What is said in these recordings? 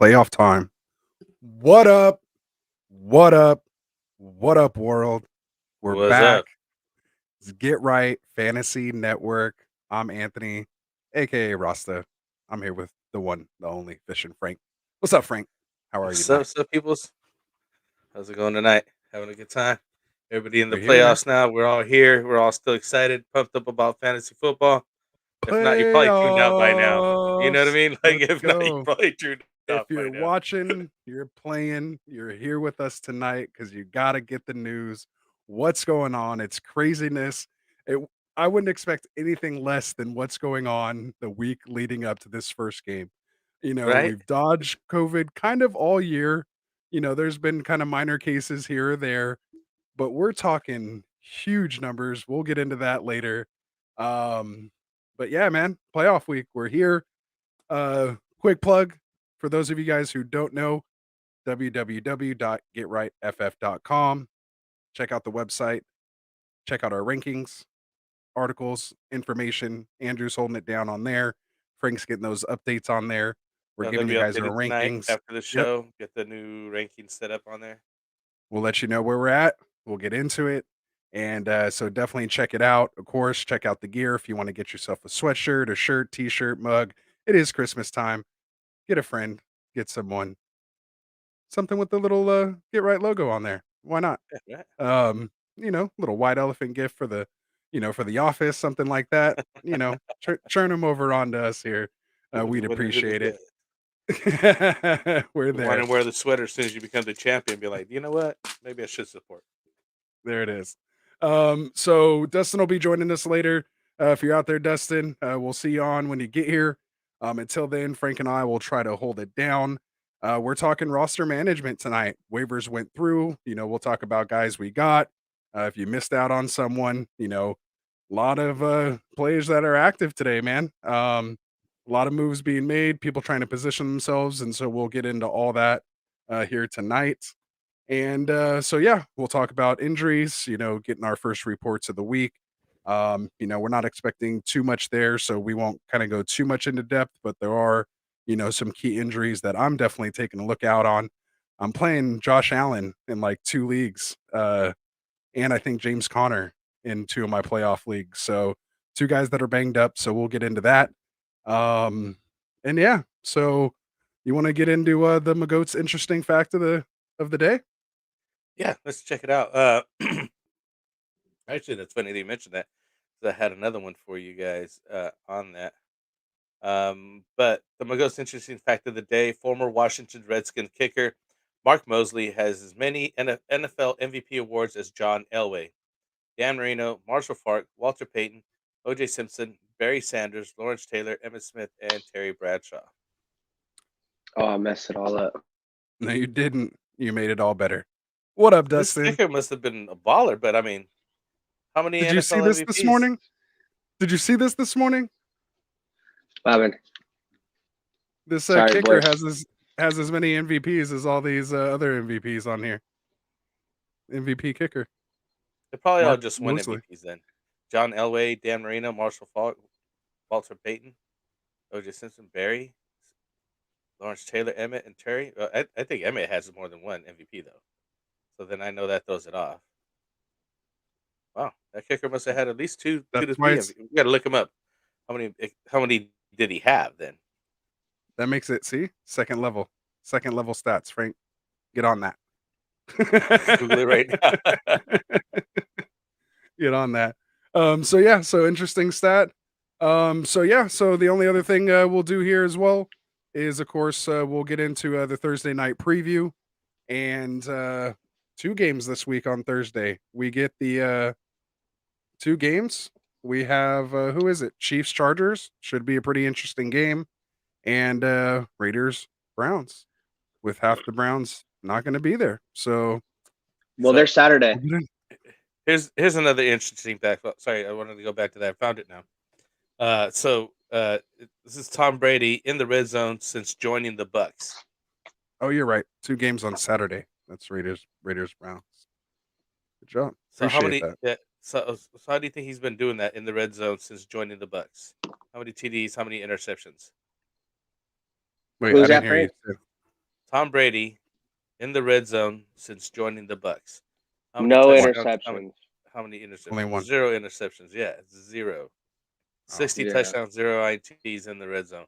Playoff time. What up? What up? What up, world? We're What's back. up? It's Get Right Fantasy Network. I'm Anthony, aka Rasta. I'm here with the one, the only Fishing Frank. What's up, Frank? How are you tonight? What's up, peoples? How's it going tonight? Having a good time? Everybody in the We're here. playoffs now. We're all here. We're all still excited, pumped up about fantasy football. If not, you probably tuned out by now. You know what I Playoffs. mean? Like, Let's if not, you go. probably tuned If out by you're now. watching, you're playing, you're here with us tonight because you got to get the news. What's going on? It's craziness. It, I wouldn't expect anything less than what's going on the week leading up to this first game. Right? We've dodged COVID kind of all year. There's been kind of minor cases here or there, but we're talking huge numbers. We'll get into that later. Um, but yeah, man, playoff week. We're here. Quick plug for those of you guys who don't know, www.getrightff.com. Check out the website, check out our rankings, articles, information. Andrew's holding it down on there. Frank's getting those updates on there. We're Yeah, they'll giving you be guys our updated tonight rankings. after the Yep. show. Get the new ranking set up on there. We'll let you know where we're at. We'll get into it. And so definitely check it out. Of course, check out the gear if you want to get yourself a sweatshirt, a shirt, t shirt, mug. It is Christmas time. Get a friend, get someone. Something with the little Get Right logo on there. Why not? Yeah, right. Little white elephant gift for for the office, something like that. Churn them over onto us here. We'd The winner who appreciate it. the We're you want there. to wear the sweater as soon as you become the champion. Be like, you know what? Maybe I should support. There it is. So Dustin will be joining us later. If you're out there, Dustin, we'll see you on when you get here. Until then, Frank and I will try to hold it down. We're talking roster management tonight. Waivers went through. We'll talk about guys we got. If you missed out on someone, a lot of players that are active today, man. A lot of moves being made, people trying to position themselves. And so we'll get into all that here tonight. And so, yeah, we'll talk about injuries, getting our first reports of the week. We're not expecting too much there, so we won't kind of go too much into depth, but there are, some key injuries that I'm definitely taking a look out on. I'm playing Josh Allen in like 2 leagues, and I think James Conner in 2 of my playoff leagues. So, 2 guys that are banged up. So, we'll get into that. Um, and yeah, so you want to get into the Magoat's interesting fact of the day? Yeah, let's check it out. Actually, that's funny that you mentioned that. 'Cause I had another one for you guys on that. But the most interesting fact of the day: former Washington Redskin kicker Mark Mosley has as many NFL MVP awards as John Elway, Dan Marino, Marshall Faulk, Walter Payton, O.J. Simpson, Barry Sanders, Lawrence Taylor, Emmitt Smith, and Terry Bradshaw. Oh, I messed it all up. No, you didn't. You made it all better. What up, This Dustin? kicker must have been a baller, but I mean, how many Did you see NFL this this MVPs? morning? Did you see this morning? Melvin, This sorry, kicker boy. has as many MVPs as all these other MVPs on here. MVP kicker, They probably all Mark just won Mosley. MVPs then. John Elway, Dan Marino, Marshall Faulk, Walter Payton, O.J. Simpson, Barry, Lawrence Taylor, Emmett, and Terry. I think Emmett has more than one MVP though, so then I know that throws it off. Wow, that kicker must have had at least two to That's why three it's MVP. We got to look him up. How many did he have then? that makes it. See, second level stats. Frank, get on that. Google it right now. Get on that. So yeah, so interesting stat. So yeah, so the only other thing we'll do here as well is, of course, we'll get into the Thursday night preview and 2 games this week on Thursday. We get the 2 games. We have who is it? Chiefs Chargers should be a pretty interesting game, and Raiders Browns with half the Browns not going to be there. So Well, So there's Saturday. we'll get in. here's another interesting fact. Well, sorry, I wanted to go back to that. I found it now. This is Tom Brady in the red zone since joining the Bucks. Oh, you're right. 2 games on Saturday. That's Raiders Browns. Good job. So how Appreciate many? that. So how do you think he's been doing that in the red zone since joining the Bucks? How many TDs? How many interceptions? Wait, I Who's didn't that, hear you. Frank? Say- Tom Brady in the red zone since joining the Bucks. How many No touchdowns? interceptions. How many Only interceptions? one. 0 interceptions. Yeah, 0. Oh. 60 Yeah. touchdowns, 0 INTs in the red zone.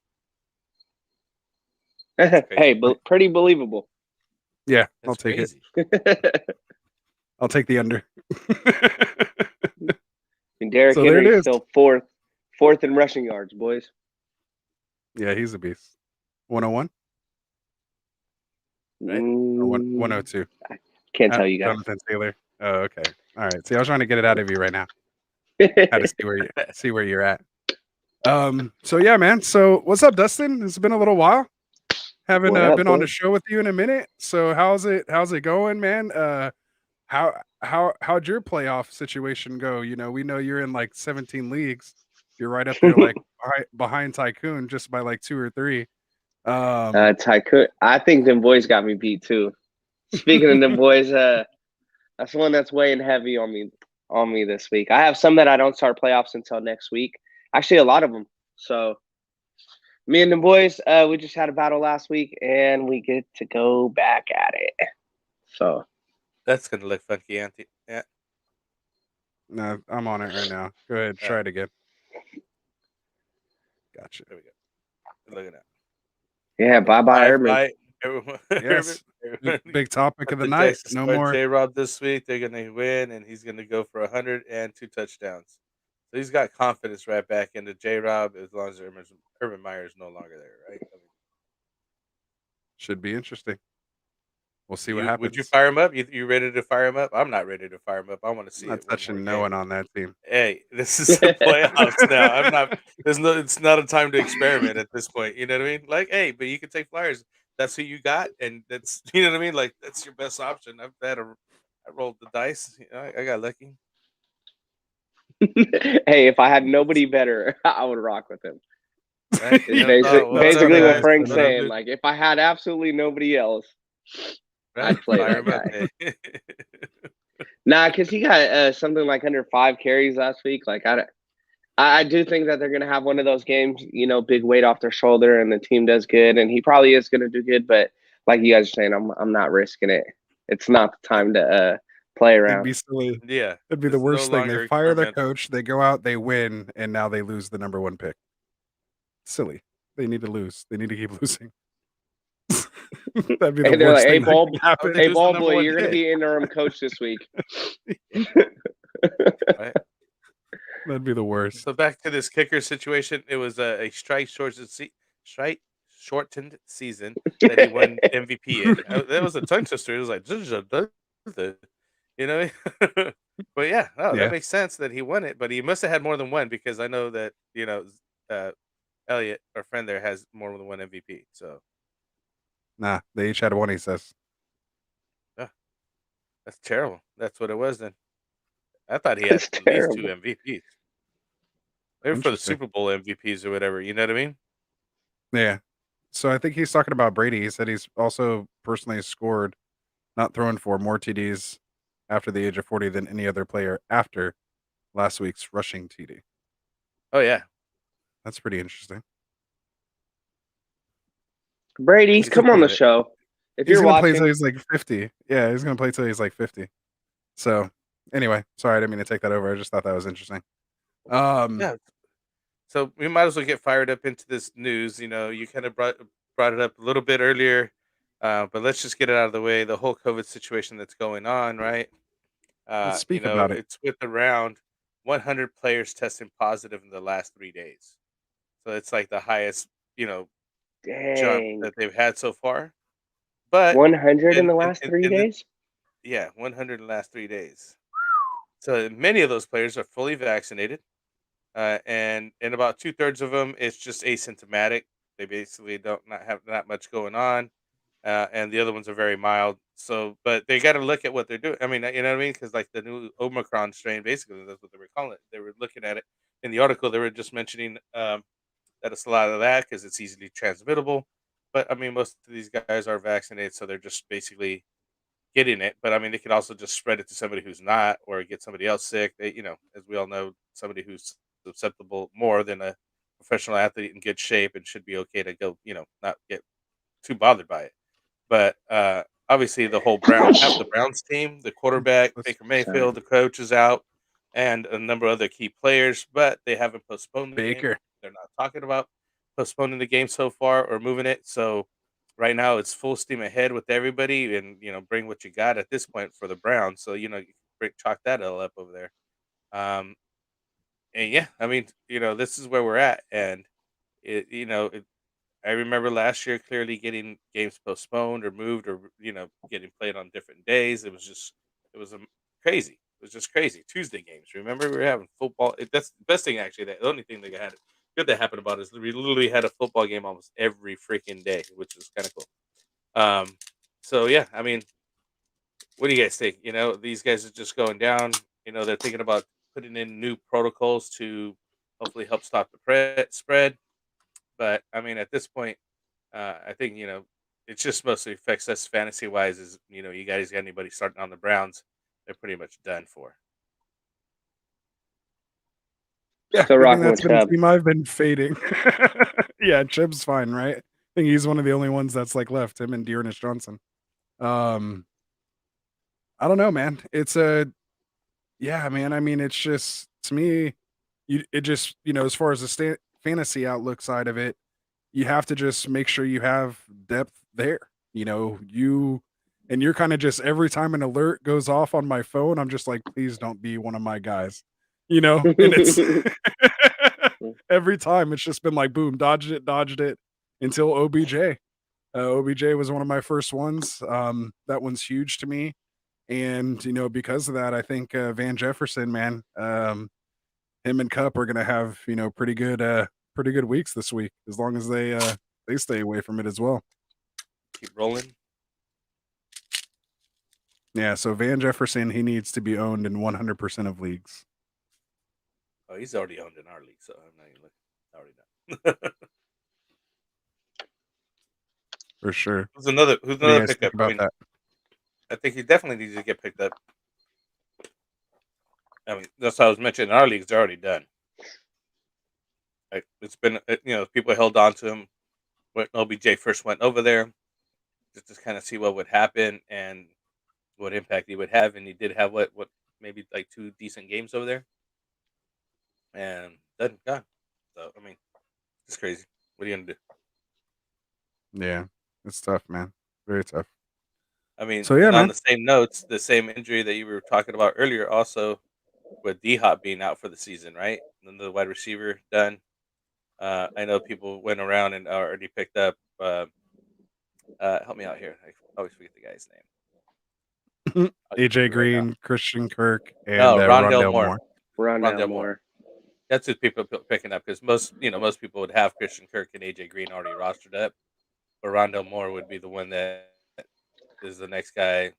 That's crazy. Hey, pretty believable. Yeah, That's I'll take crazy. it. I'll take the under. And Derrick So there it Henry's is. still fourth in rushing yards, boys. Yeah, he's a beast. 101 Right? or 102? Can't tell you guys. Jonathan Taylor. Oh, okay. All right. See, I was trying to get it out of you right now. Had to see where you're at. So yeah, man. So what's up, Dustin? It's been a little while. Haven't What up, been on boy? the show with you in a minute. So how's it going, man? How'd your playoff situation go? You know, we know you're in like 17 leagues. You're right up there like behind Tycoon just by like 2 or 3. Tycoon. I think them boys got me beat too. Speaking of them boys, that's one that's weighing heavy on me this week. I have some that I don't start playoffs until next week. Actually, a lot of them. So me and the boys, we just had a battle last week, and we get to go back at it. So That's going to look funky, Auntie. Yeah. No, I'm on it right now. Go ahead, try it again. Gotcha. There we go. Look at that. yeah, bye, Urban. Bye. Everyone, Yes. Big topic of the the night. Texas No start more. J-Rob this week. They're going to win, and he's going to go for 102 touchdowns. So he's got confidence right back into J-Rob as long as Urban Meyer is no longer there, right? I mean, Should be interesting. We'll see what happens. would you fire him up? You ready to fire him up? I'm not ready to fire him up. I want to see I'm not it. One touching more no game. one on that team. Hey, this is the playoffs now. I'm not. It's not a time to experiment at this point. You know what I mean? Like, hey, but you can take Flyers. That's who you got, and that's you know what I mean. Like, that's your best option. I rolled the dice. You know, I got lucky. Hey, if I had nobody better, I would rock with him. Right? It's basically what Frank's saying. Like, if I had absolutely nobody else, I'd play that guy. Nah, because he got something like under 5 carries last week. Like, I do think that they're going to have one of those games, you know, big weight off their shoulder, and the team does good, and he probably is going to do good. But like you guys are saying, I'm not risking it. It's not the time to play around. It'd be silly. Yeah, It'd be the it's worst no thing. They longer fire the experimental. coach, they go out, they win, and now they lose the number 1 pick. Silly. They need to lose. They need to keep losing. That'd be the they're worst like, thing. hey, ball boy, you're going to be interim coach this week. Right? That'd be the worst. So back to this kicker situation. It was a strike shortened season that he won MVP in. That was a tongue twister. It was like, you know. But yeah, no, Yeah. that makes sense that he won it. But he must have had more than one because I know that Elliot, our friend there, has more than one MVP. So Nah, they each had one. He says. that's terrible. That's what it was then. I thought he had That's at least 2 terrible. MVPs. Maybe for the Interesting. Super Bowl MVPs or whatever. You know what I mean? Yeah. So I think he's talking about Brady. He said he's also personally scored, not thrown for, more TDs after the age of 40 than any other player after last week's rushing TD. Oh yeah, That's pretty interesting. Brady, He's come on the good at it. show. If He's you're gonna play watching, till he's like 50. Yeah, he's gonna play till he's like 50. So anyway, sorry, I didn't mean to take that over. I just thought that was interesting. Yeah. So we might as well get fired up into this news. You know, you kind of brought it up a little bit earlier, but let's just get it out of the way. The whole COVID situation that's going on, right? Let's speak about it. It's with around 100 players testing positive in the last 3 days. So it's like the highest, jump dang, that they've had so far. But 100 in the last 3 days? yeah, 100 in the last 3 days. So many of those players are fully vaccinated. And in about 2/3 of them, it's just asymptomatic. They basically don't not have that much going on, and the other ones are very mild. So, but they got to look at what they're doing. I mean, you know what I mean? Because like the new Omicron strain, basically that's what they were calling it. They were looking at it in the article. They were just mentioning that it's a lot of that because it's easily transmittable. But I mean, most of these guys are vaccinated, so they're just basically getting it. But I mean, they could also just spread it to somebody who's not, or get somebody else sick. They, as we all know, somebody who's susceptible more than a professional athlete in good shape and should be okay to go, not get too bothered by it. But obviously, the whole half the Browns team, the quarterback, Baker Mayfield, the coach is out, and a number of other key players. But they haven't postponed the game. Baker. They're not talking about postponing the game so far or moving it. So right now, it's full steam ahead with everybody, and bring what you got at this point for the Browns. So you can chalk that all up over there. Um, and yeah, I mean, this is where we're at, and I remember last year clearly getting games postponed or moved or getting played on different days. It was crazy. It was just crazy. Tuesday games. Remember we were having football. That's the best thing actually. The only thing that had good that happened about it is we literally had a football game almost every freaking day, which is kind of cool. So yeah, I mean, what do you guys think? These guys are just going down. They're thinking about putting in new protocols to hopefully help stop the spread. But I mean, at this point, I think it just mostly affects us fantasy wise. Is you guys got anybody starting on the Browns? They're pretty much done for. Yeah, Still I think rocking that's with been a Chubb. team I've been fading. Yeah, Chubb's fine, right? I think he's one of the only ones that's like left. Him and Dearness Johnson. I don't know, man. Yeah, man. I mean, it's just to me, it just as far as the fantasy outlook side of it, you have to just make sure you have depth there. And you're kind of just every time an alert goes off on my phone, I'm just like, please don't be one of my guys. And it's every time it's just been like boom, dodged it until OBJ. OBJ was one of my first ones. That one's huge to me. And because of that, I think Van Jefferson, man, him and Cup are gonna have pretty good weeks this week as long as they stay away from it as well. Keep rolling. Yeah, so Van Jefferson, he needs to be owned in 100% of leagues. Oh, he's already owned in our league, so I'm not even already done. For sure. Who's another What do you guys pickup? think about that? I think he definitely needs to get picked up. I mean, that's how I was mentioning. Our leagues are already done. Like it's been, people held on to him when OBJ first went over there, just to kind of see what would happen and what impact he would have. And he did have what maybe like 2 decent games over there, and then gone. So I mean, it's crazy. What are you gonna do? Yeah, it's tough, man. Very tough. I mean, So yeah, and on man. the same notes, the same injury that you were talking about earlier, also with D Hop being out for the season, right? And the wide receiver done. I know people went around and already picked up. Help me out here. I always forget the guy's name. I'll give it to AJ you right now. Green, Christian Kirk, and No, Rondell Rondell Moore. Moore. Rondell Moore. That's who people picking up because most people would have Christian Kirk and AJ Green already rostered up, but Rondell Moore would be the one that is the next guy.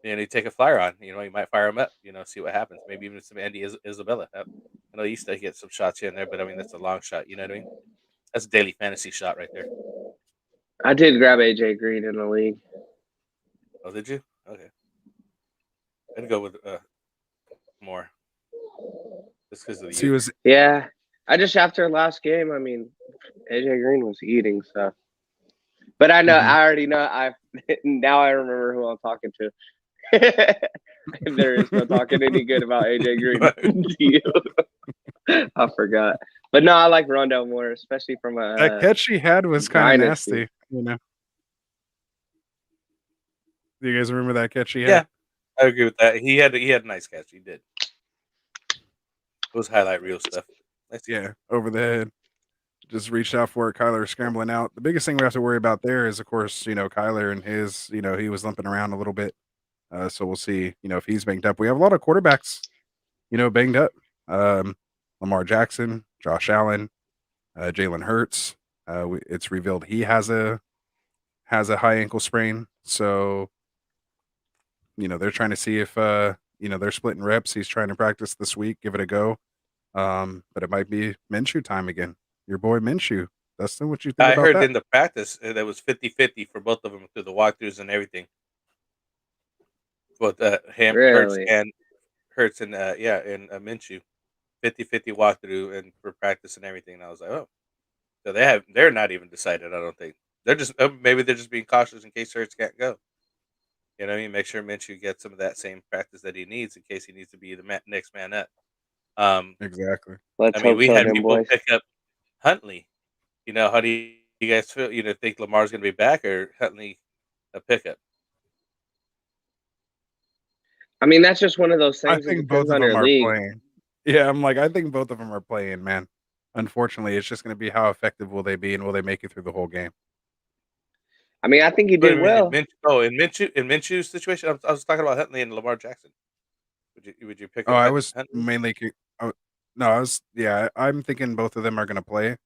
You take a flyer on. You might fire him up. See what happens. Maybe even some Andy Isabella. I know he used to get some shots here and there, but I mean that's a long shot. You know what I mean? That's a daily fantasy shot right there. I did grab AJ Green in the league. Oh, did you? Okay. I'd go with Moore. Just because of the youth. Yeah. I just after last game, I mean, AJ Green was eating stuff. But I know I already know now I remember who I'm talking to. There is no talking any good about AJ Green to you. I forgot. But no, I like Rondell Moore, especially from a that catch he had was kind of nasty, Do you guys remember that catch he had? Yeah, I agree with that. He had a nice catch. He did. It was highlight reel stuff. Yeah, over the head. Just reached out for it. Kyler scrambling out. The biggest thing we have to worry about there is, of course, Kyler and his, he was limping around a little bit. So we'll see, if he's banged up. We have a lot of quarterbacks, banged up. Lamar Jackson, Josh Allen, Jalen Hurts. It's revealed he has a high ankle sprain. So, they're trying to see if, they're splitting reps. He's trying to practice this week, give it a go. But it might be Minshew time again. Your boy Minshew. Dustin, what you think I about heard that? in the practice that was 50-50 for both of them through the walkthroughs and everything. Both really? Hurts and Minshew. 50-50 walkthrough and for practice and everything. And I was like, oh. So they're not even decided, I don't think. They're just maybe they're just being cautious in case Hurts can't go. You know what I mean? Make sure Minshew gets some of that same practice that he needs in case he needs to be the next man up. Exactly. Let's I mean, hope we so, had then, people boys. pick up Huntley. You know, how do you guys feel? You know, think Lamar's going to be back or Huntley a pickup? I mean, that's just one of those I things. It think both depends of on them your are league. playing. Yeah, I'm like, I think both of them are playing, man. Unfortunately, it's just going to be how effective will they be and will they make it through the whole game? I mean, I think he But did well. in Minshew's situation, I was talking about Huntley and Lamar Jackson. Would you pick Oh, up I was Huntley? mainly no, I'm thinking both of them are going to play.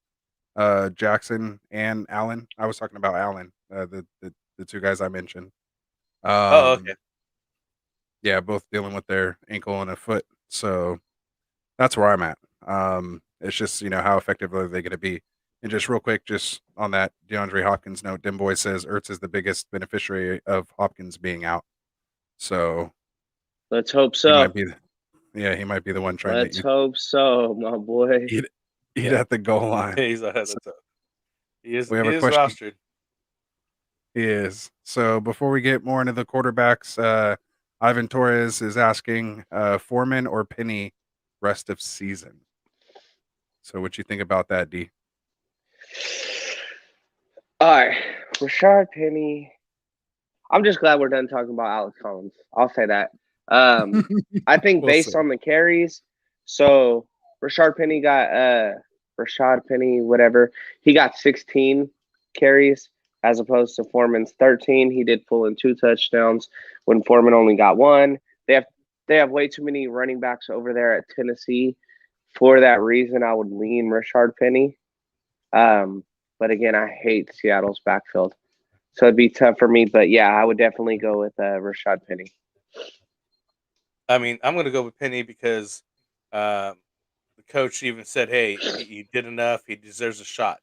Jackson and Allen. I was talking about Allen, the two guys I mentioned. Oh, okay. Yeah, both dealing with their ankle and a foot. So that's where I'm at. It's just, how effective are they going to be? And just real quick, just on that DeAndre Hopkins note, Dimboy says Ertz is the biggest beneficiary of Hopkins being out. So let's hope he so. might be, he might be the one trying Let's hope so, my boy. Eat at the goal line. He's ahead of top. He is question. rostered. He is. So before we get more into the quarterbacks, Ivan Torres is asking Foreman or Penny rest of season. So what you think about that, D? All right, Rashard Penny. I'm just glad we're done talking about Alex Collins. I'll say that. I think based on the carries, so Rashard Penny whatever. He got 16 carries as opposed to Foreman's 13. He did pull in 2 touchdowns when Foreman only got 1. They have way too many running backs over there at Tennessee. For that reason, I would lean Rashard Penny. But again, I hate Seattle's backfield. So it'd be tough for me. But yeah, I would definitely go with Rashard Penny. I mean, I'm going to go with Penny because the coach even said, hey, he did enough. He deserves a shot.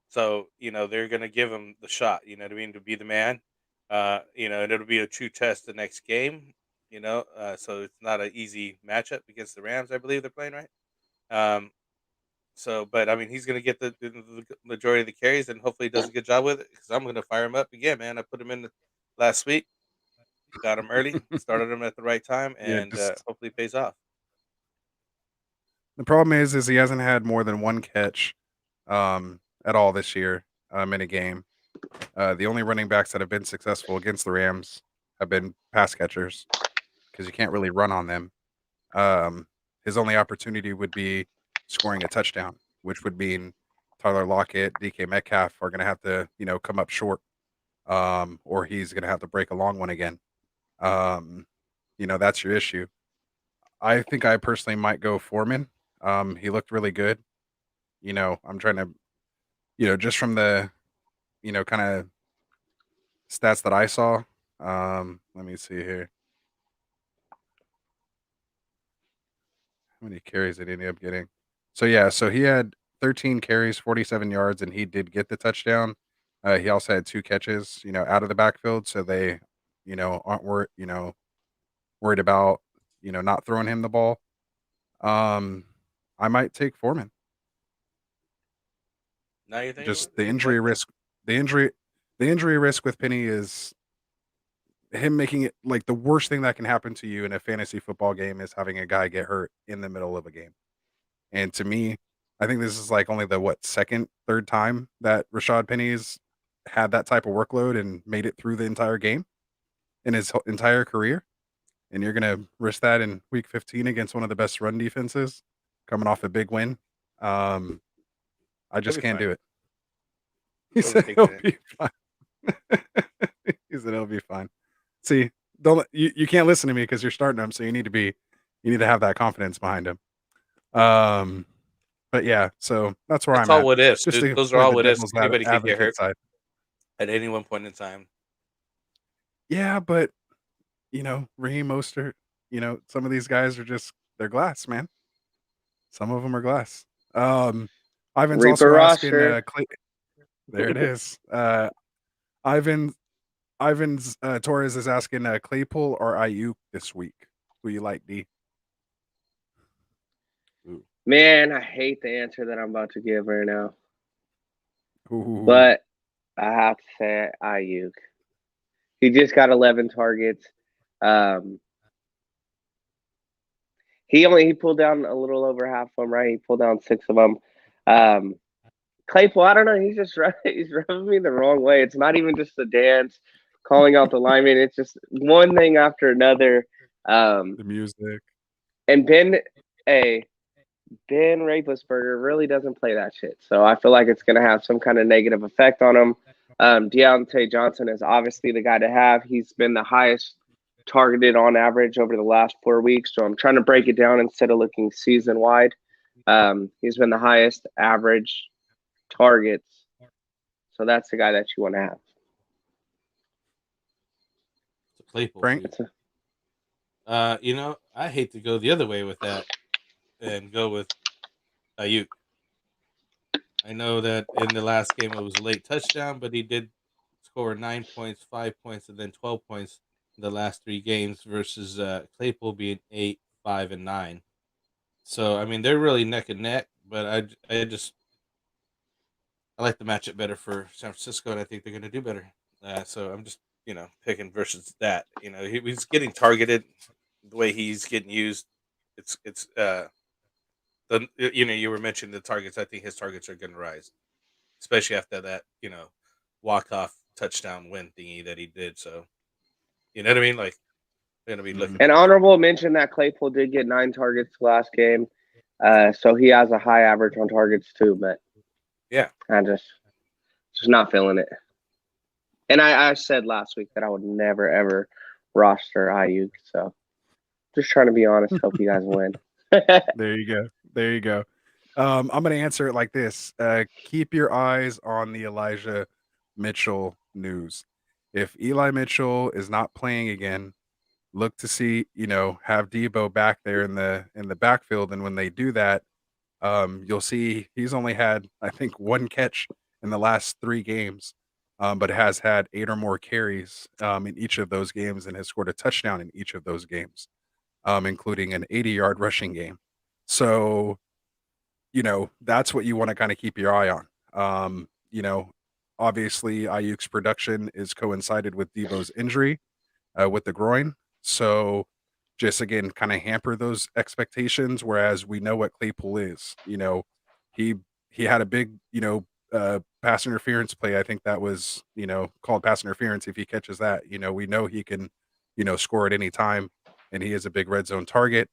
So, they're going to give him the shot, you know what I mean, to be the man. And it'll be a true test the next game, so it's not an easy matchup against the Rams, I believe they're playing, right? But I mean, he's going to get the majority of the carries and hopefully he does a good job with it because I'm going to fire him up again, man. I put him in last week, got him early, started him at the right time, and hopefully it pays off. The problem is he hasn't had more than 1 catch at all this year in a game. The only running backs that have been successful against the Rams have been pass catchers because you can't really run on them. His only opportunity would be scoring a touchdown, which would mean Tyler Lockett, DK Metcalf are going to have to, come up short, or he's going to have to break a long one again. That's your issue. I think I personally might go Foreman. He looked really good. I'm trying to, just from the, kind of stats that I saw. Let me see here. How many carries did he end up getting? So he had 13 carries, 47 yards, and he did get the touchdown. He also had 2 catches, out of the backfield, so they, aren't worried about, not throwing him the ball. I might take Foreman. Now you think just the injury risk. The injury risk with Penny is him making it like the worst thing that can happen to you in a fantasy football game is having a guy get hurt in the middle of a game. And to me, I think this is like only the second, third time that Rashard Penny's had that type of workload and made it through the entire game in his entire career. And you're gonna risk that in week 15 against one of the best run defenses, coming off a big win. I just can't do it. He said he'll be fine. He said he'll be fine. See, you can't listen to me because you're starting him, so you need to have that confidence behind him. But yeah, so that's where It's I'm all at. what ifs, Just dude. to Those are play all the what ifs. devil's Anybody can get hurt side. at any one point in time. Yeah, but Raheem Mostert, some of these guys are they're glass, man. Some of them are glass. Ivan's Reaper also asking roster. there it is. Ivan's Torres is asking Claypool or Ayuk this week. Who you like, D? Ooh. Man, I hate the answer that I'm about to give right now. Ooh. But I have to say Ayuk. He just got 11 targets. He pulled down a little over half of them, right? He pulled down 6 of them. Claypool, I don't know. He's rubbing me the wrong way. It's not even just the dance, calling out the lineman. It's just one thing after another. The music. And Ben Roethlisberger really doesn't play that shit. So I feel like it's going to have some kind of negative effect on him. Deontay Johnson is obviously the guy to have. He's been the highest targeted on average over the last 4 weeks. So I'm trying to break it down instead of looking season wide. He's been the highest average targets. So that's the guy that you want to have. It's a Claypool. Frank? I hate to go the other way with that and go with Ayuk. I know that in the last game it was a late touchdown, but he did score 9 points, 5 points, and then 12 points in the last 3 games versus Claypool being 8, 5, and 9. So, I mean, they're really neck and neck, but I like the matchup better for San Francisco, and I think they're going to do better. So I'm just, picking versus that. He's getting targeted the way he's getting used. You were mentioning the targets. I think his targets are going to rise, especially after that, walk-off touchdown win thingy that he did. So, you know what I mean? Like, going to be looking. An honorable mention that Claypool did get 9 targets last game. So he has a high average on targets too, but yeah, I just not feeling it. And I said last week that I would never ever roster Ayuk. So just trying to be honest. Hope you guys win. There you go. I'm going to answer it like this. Keep your eyes on the Elijah Mitchell news. If Eli Mitchell is not playing again, look to see, have Debo back there in the backfield. And when they do that, you'll see he's only had, I think, 1 catch in the last 3 games, but has had 8 or more carries in each of those games and has scored a touchdown in each of those games, including an 80-yard rushing game. So, that's what you want to kind of keep your eye on. Obviously Ayuk's production is coincided with Debo's injury with the groin. So just again, kind of hamper those expectations. Whereas we know what Claypool is. He had a big, pass interference play. I think that was, called pass interference. If he catches that, we know he can, score at any time, and he is a big red zone target.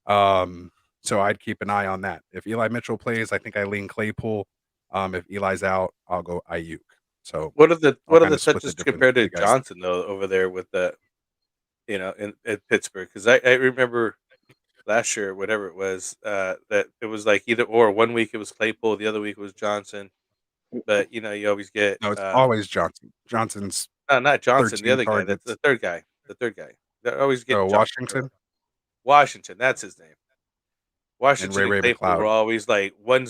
So I'd keep an eye on that. If Eli Mitchell plays, I think I lean Claypool. If Eli's out, I'll go Ayuk. So what are the touches compared to Johnson though over there with the, in Pittsburgh? Because I remember last year, whatever it was, that it was like either or. 1 week it was Claypool, the other week it was Johnson. But you always get no, it's always Johnson. Johnson's not Johnson, the other guy. That's the third guy. They always get Washington. Washington, that's his name. Washington and Claypool McLeod were always like 1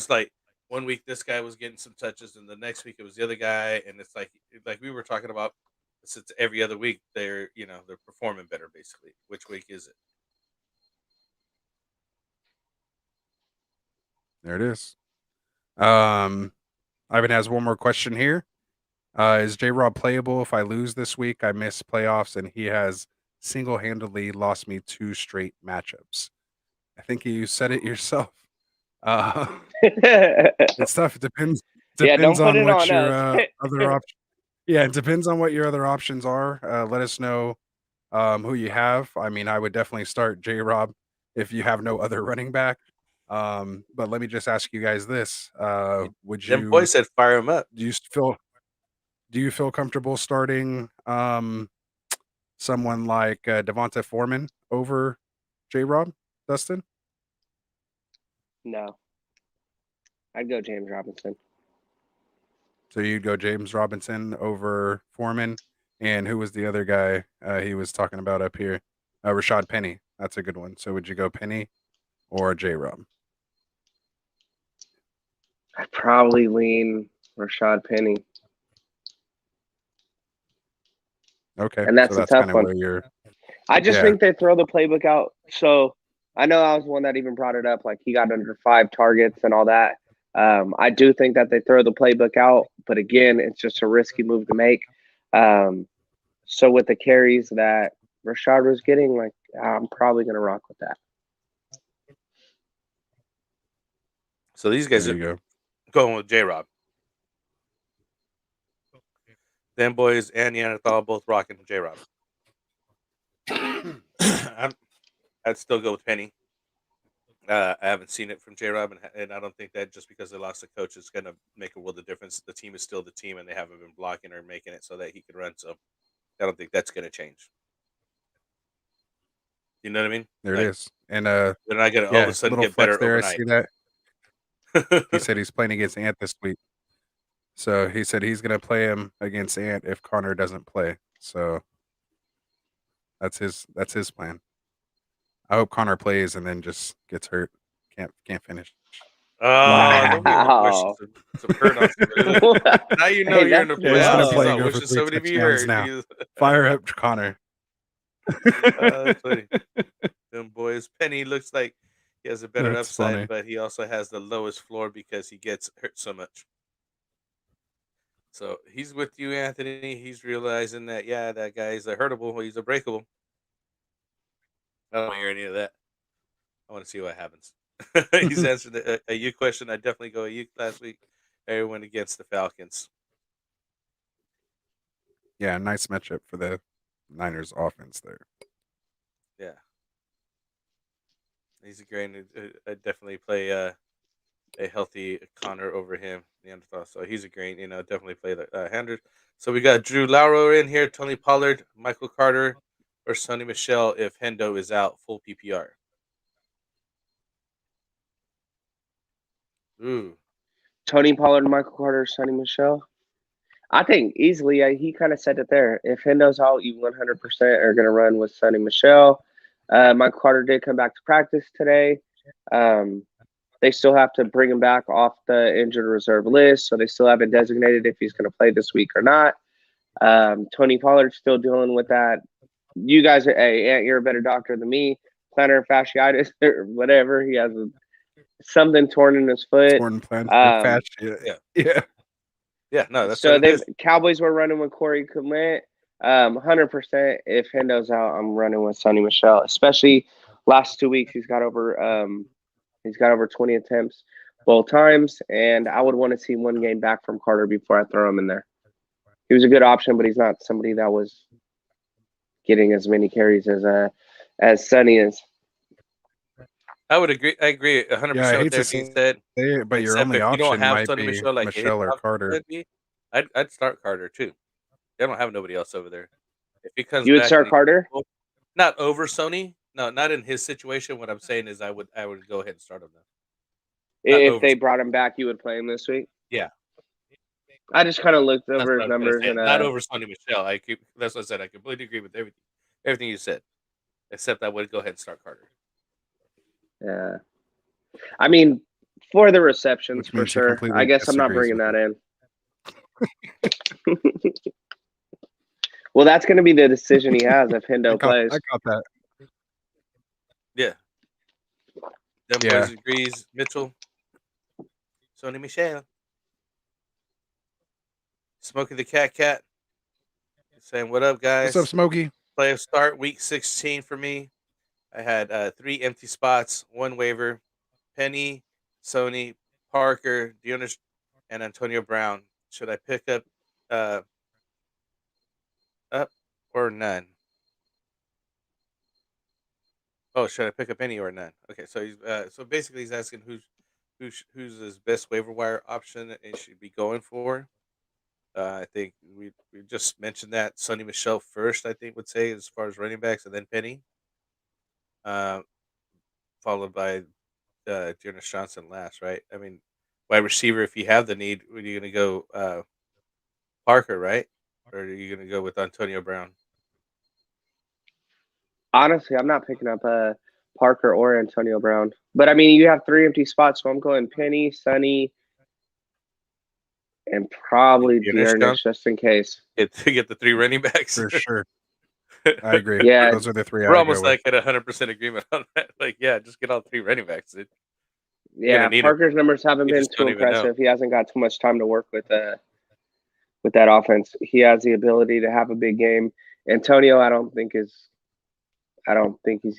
week this guy was getting some touches, and the next week it was the other guy, and it's like we were talking about. Since every other week they're performing better. Basically, which week is it? There it is. Ivan has one more question here. Is J-Rob playable if I lose this week? I miss playoffs, and he has single-handedly lost me 2 straight matchups. I think you said it yourself. It's tough. It depends on what your other option. Yeah, it depends on what your other options are. Let us know who you have. I mean, I would definitely start J-Rob if you have no other running back. But let me just ask you guys this: would you? Them boys said fire him up. Do you feel comfortable starting someone like Devonte Foreman over J-Rob, Dustin? No, I'd go James Robinson. So you'd go James Robinson over Foreman, and who was the other guy he was talking about up here? Rashad Penny. That's a good one. So would you go Penny or J-Rob? I'd probably lean Rashad Penny. Okay, and that's a tough one. I just think they throw the playbook out. So I know I was the one that even brought it up. Like he got under 5 targets and all that. I do think that they throw the playbook out, but again, it's just a risky move to make. So with the carries that Rashad was getting, like, I'm probably going to rock with that. So these guys are going with J-Rob. Them boys and Neanderthal both rocking J-Rob. I'd still go with Penny. I haven't seen it from J-Rob, and I don't think that just because they lost a coach is going to make a world of difference. The team is still the team, and they haven't been blocking or making it so that he can run. So I don't think that's going to change. You know what I mean? There it is. And they're not going to all of a sudden get better there, overnight. I see that. He said he's playing against Ant this week. So he said he's going to play him against Ant if Connor doesn't play. So that's his plan. I hope Connor plays and then just gets hurt. Can't finish. Wow. Some hurt on now you know you're in the playoffs. Wishing somebody be hurt. Now. Fire up Connor. That's funny. Them boys. Penny looks like he has a better upside, but he also has the lowest floor because he gets hurt so much. So he's with you, Anthony. He's realizing that, that guy's a hurtable. He's a breakable. I don't want to hear any of that. I want to see what happens. He's answered a you question. I definitely go a you last week. Everyone against the Falcons. Yeah, nice matchup for the Niners offense there. Yeah. He's a great. I definitely play a healthy Connor over him, Neanderthal. So he's a great, definitely play the handers. So we got Drew Lauro in here, Tony Pollard, Michael Carter, or Sonny Michel if Hendo is out full PPR. Ooh. Tony Pollard, Michael Carter, Sonny Michel. I think easily, he kind of said it there. If Hendo's out, you 100% are going to run with Sonny Michel. Michael Carter did come back to practice today. They still have to bring him back off the injured reserve list, so they still haven't designated if he's going to play this week or not. Tony Pollard's still dealing with that. You guys are, Ant, you're a better doctor than me. Plantar fasciitis or whatever. He has something torn in his foot. Torn plantar fascia. Yeah, no, that's so they Cowboys were running with Corey Clement. 100%. If Hendo's out, I'm running with Sonny Michel. Especially last 2 weeks, he's got over 20 attempts both times, and I would want to see one game back from Carter before I throw him in there. He was a good option, but he's not somebody that was getting as many carries as Sonny is. I would agree. I agree 100% with everything said. But your only option you don't have might Sonny be Michel or Carter. I'd start Carter too. They don't have nobody else over there. If he comes, you would start Carter, not over Sonny. No, not in his situation. What I'm saying is, I would go ahead and start him now. If they brought him back, you would play him this week. Yeah. I just kind of looked over his numbers and not over Sonny Michel. That's what I said. I completely agree with everything you said, except I would go ahead and start Carter. Yeah, I mean, for the receptions for sure. I guess I'm not bringing that in. Well, that's going to be the decision he has if Hendo plays. I got that. Yeah. Them boys agrees. Mitchell, Sonny Michel, Smokey the Cat. Saying what up, guys? What's up, Smokey? Play of start week 16 for me. I had 3 empty spots, 1 waiver. Penny, Sony, Parker, Deontay, and Antonio Brown. Should I pick up or none? Oh, should I pick up any or none? Okay, so he's so basically he's asking who's his best waiver wire option and should be going for. I think we just mentioned that Sonny Michel first. I think would say as far as running backs, and then Penny. Followed by Deontay Johnson last, right? I mean, wide receiver, if you have the need, are you going to go Parker, right? Or are you going to go with Antonio Brown? Honestly, I'm not picking up Parker or Antonio Brown. But, I mean, you have 3 empty spots, so I'm going Penny, Sonny, and probably Deontay just in case. Get the 3 running backs. For sure. I agree. Yeah, those are the 3. We're almost like at 100% agreement on that. Like, yeah, just get all 3 running backs, dude. Yeah, Parker's numbers haven't been too impressive. He hasn't got too much time to work with that offense. He has the ability to have a big game. Antonio, I don't think he's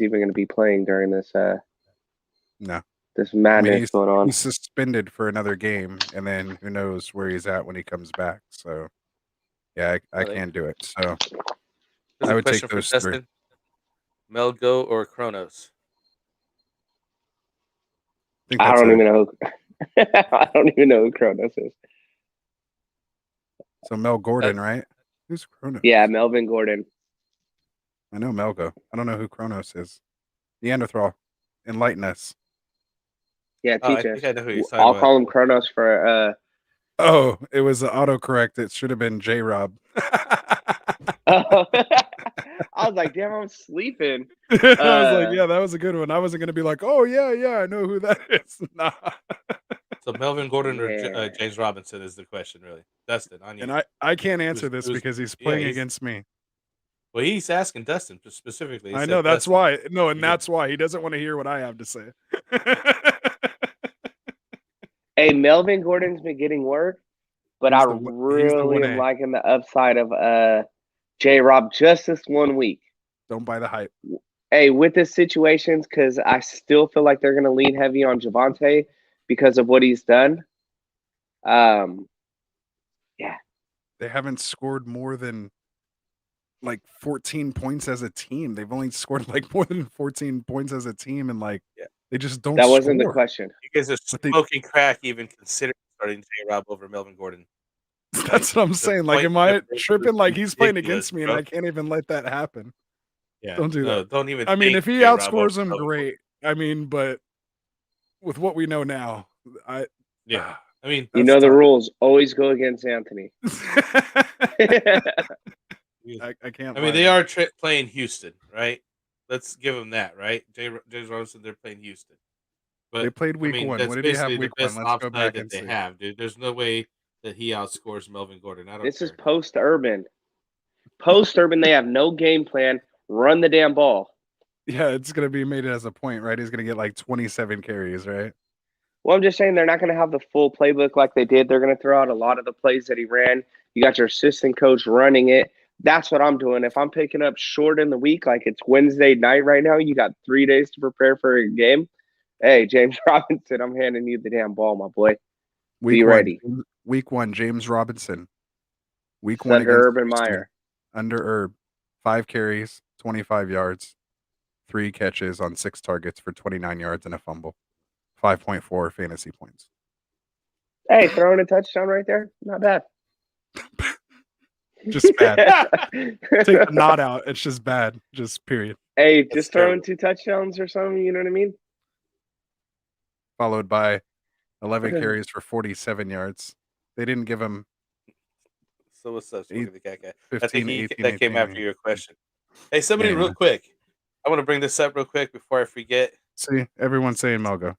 even going to be playing during this. No. This madness going on. He's suspended for another game, and then who knows where he's at when he comes back. So, yeah, I can't do it. So, I would take those three. Melgo or Kronos? I don't even know. I don't even know who Kronos is. So Mel Gordon, right? Who's Kronos? Yeah, Melvin Gordon. I know Melgo. I don't know who Kronos is. Neanderthal, enlighten us. Yeah, teach us. I know who you're I'll call him Kronos for. Oh, it was autocorrect. It should have been J-Rob. I was like, damn, I'm sleeping. I was like, yeah, that was a good one. I wasn't going to be like, oh, yeah, I know who that is. Nah. So Melvin Gordon or James Robinson is the question, really. Dustin, on you. And I can't answer this because he's playing against me. Well, he's asking Dustin specifically. I know, that's why. No, and that's why. He doesn't want to hear what I have to say. Hey, Melvin Gordon's been getting work, but I really am liking the upside of J-Rob just this 1 week. Don't buy the hype. Hey, with the situations, because I still feel like they're going to lean heavy on Devonte because of what he's done. Yeah. They haven't scored more than like 14 points as a team. They've only scored like more than 14 points as a team, and they just don't. That wasn't the question. You guys are smoking crack, even considering starting J-Rob over Melvin Gordon. That's what I'm saying. Like, am I tripping? Like, he's playing against me, and I can't even let that happen. Yeah, don't do that. Don't even. I mean, if he outscores him, great. I mean, but with what we know now, I mean, you know the rules. Always go against Anthony. I can't. I mean, they are playing Houston, right? Let's give them that, right? James Robinson, they're playing Houston. But they played week one. What did he have week one? Let's go back and see. Dude. There's no way that he outscores Melvin Gordon. This is post-Urban. Post-Urban, they have no game plan. Run the damn ball. Yeah, it's going to be made as a point, right? He's going to get like 27 carries, right? Well, I'm just saying they're not going to have the full playbook like they did. They're going to throw out a lot of the plays that he ran. You got your assistant coach running it. That's what I'm doing. If I'm picking up short in the week, like it's Wednesday night right now, you got 3 days to prepare for a game. Hey, James Robinson, I'm handing you the damn ball, my boy. Be ready. Week one, James Robinson. Week one under Urban Meyer. Under Herb. 5 carries, 25 yards, 3 catches on 6 targets for 29 yards and a fumble. 5.4 fantasy points. Hey, throwing a touchdown right there? Not bad. Just bad. Take the not out. It's just bad. Just period. Hey, just throwing 2 touchdowns or something. You know what I mean? Followed by 11 carries for 47 yards. They didn't give him. So what's up? 15, I think that came after your question. Hey, somebody, real quick. I want to bring this up real quick before I forget. See, everyone's saying Melgo.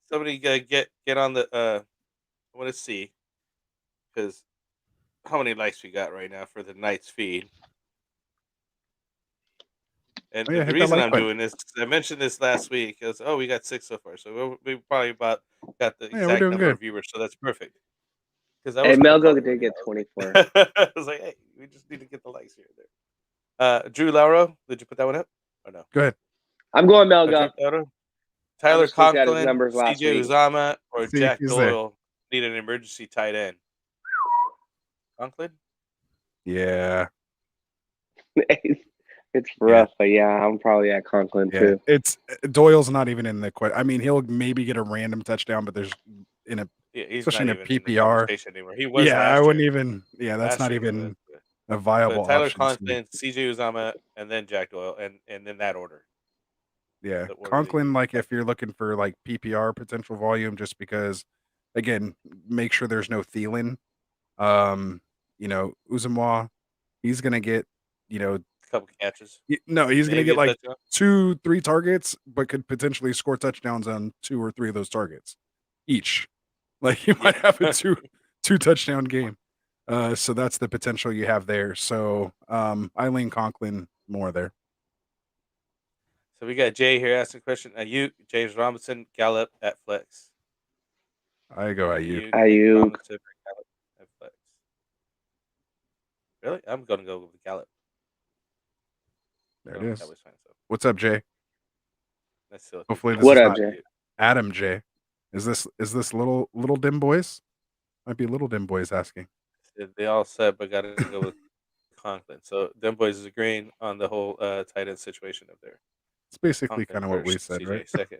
Somebody get on the. I want to see because. How many likes we got right now for the night's feed? And the reason I'm doing this, I mentioned this last week, is we got 6 so far, so we probably got the exact number of viewers, so that's perfect. Hey, Melgo did get 24. I was like, hey, we just need to get the likes here and there. Drew Lauro, did you put that one up or no? Go ahead. I'm going Melgo. Tyler Conklin, CJ Uzama, or Jack Doyle need an emergency tight end. Conklin? Yeah. It's rough, but yeah, I'm probably at Conklin too. It's Doyle's not even in the question. I mean, he'll maybe get a random touchdown, but there's especially in a PPR. He was I wouldn't even. Yeah, that's not even a viable Tyler option. Conklin, CJ Uzama, and then Jack Doyle, and in that order. Yeah, Conklin, like if you're looking for like PPR potential volume, just because, again, make sure there's no Thielen. Uzumwa, he's gonna get, a couple catches. No, he's gonna get like 2-3 targets, but could potentially score touchdowns on 2 or 3 of those targets each. Like he might have a two touchdown game. So that's the potential you have there. So I lean Conklin more there. So we got Jay here asking a question. Ayuk, James Robinson, Gallup at flex. I go Ayuk. James Robinson, Gallup at flex. Really? I'm going to go with Gallup. There it is. What's up, Jay? Hopefully this what is up, not Jay? Adam J. Is this little dim boys? Might be little dim boys asking. They all said, but got to go with Conklin. So dim boys is agreeing on the whole tight end situation up there. It's basically kind of what we said, CJ right? Second.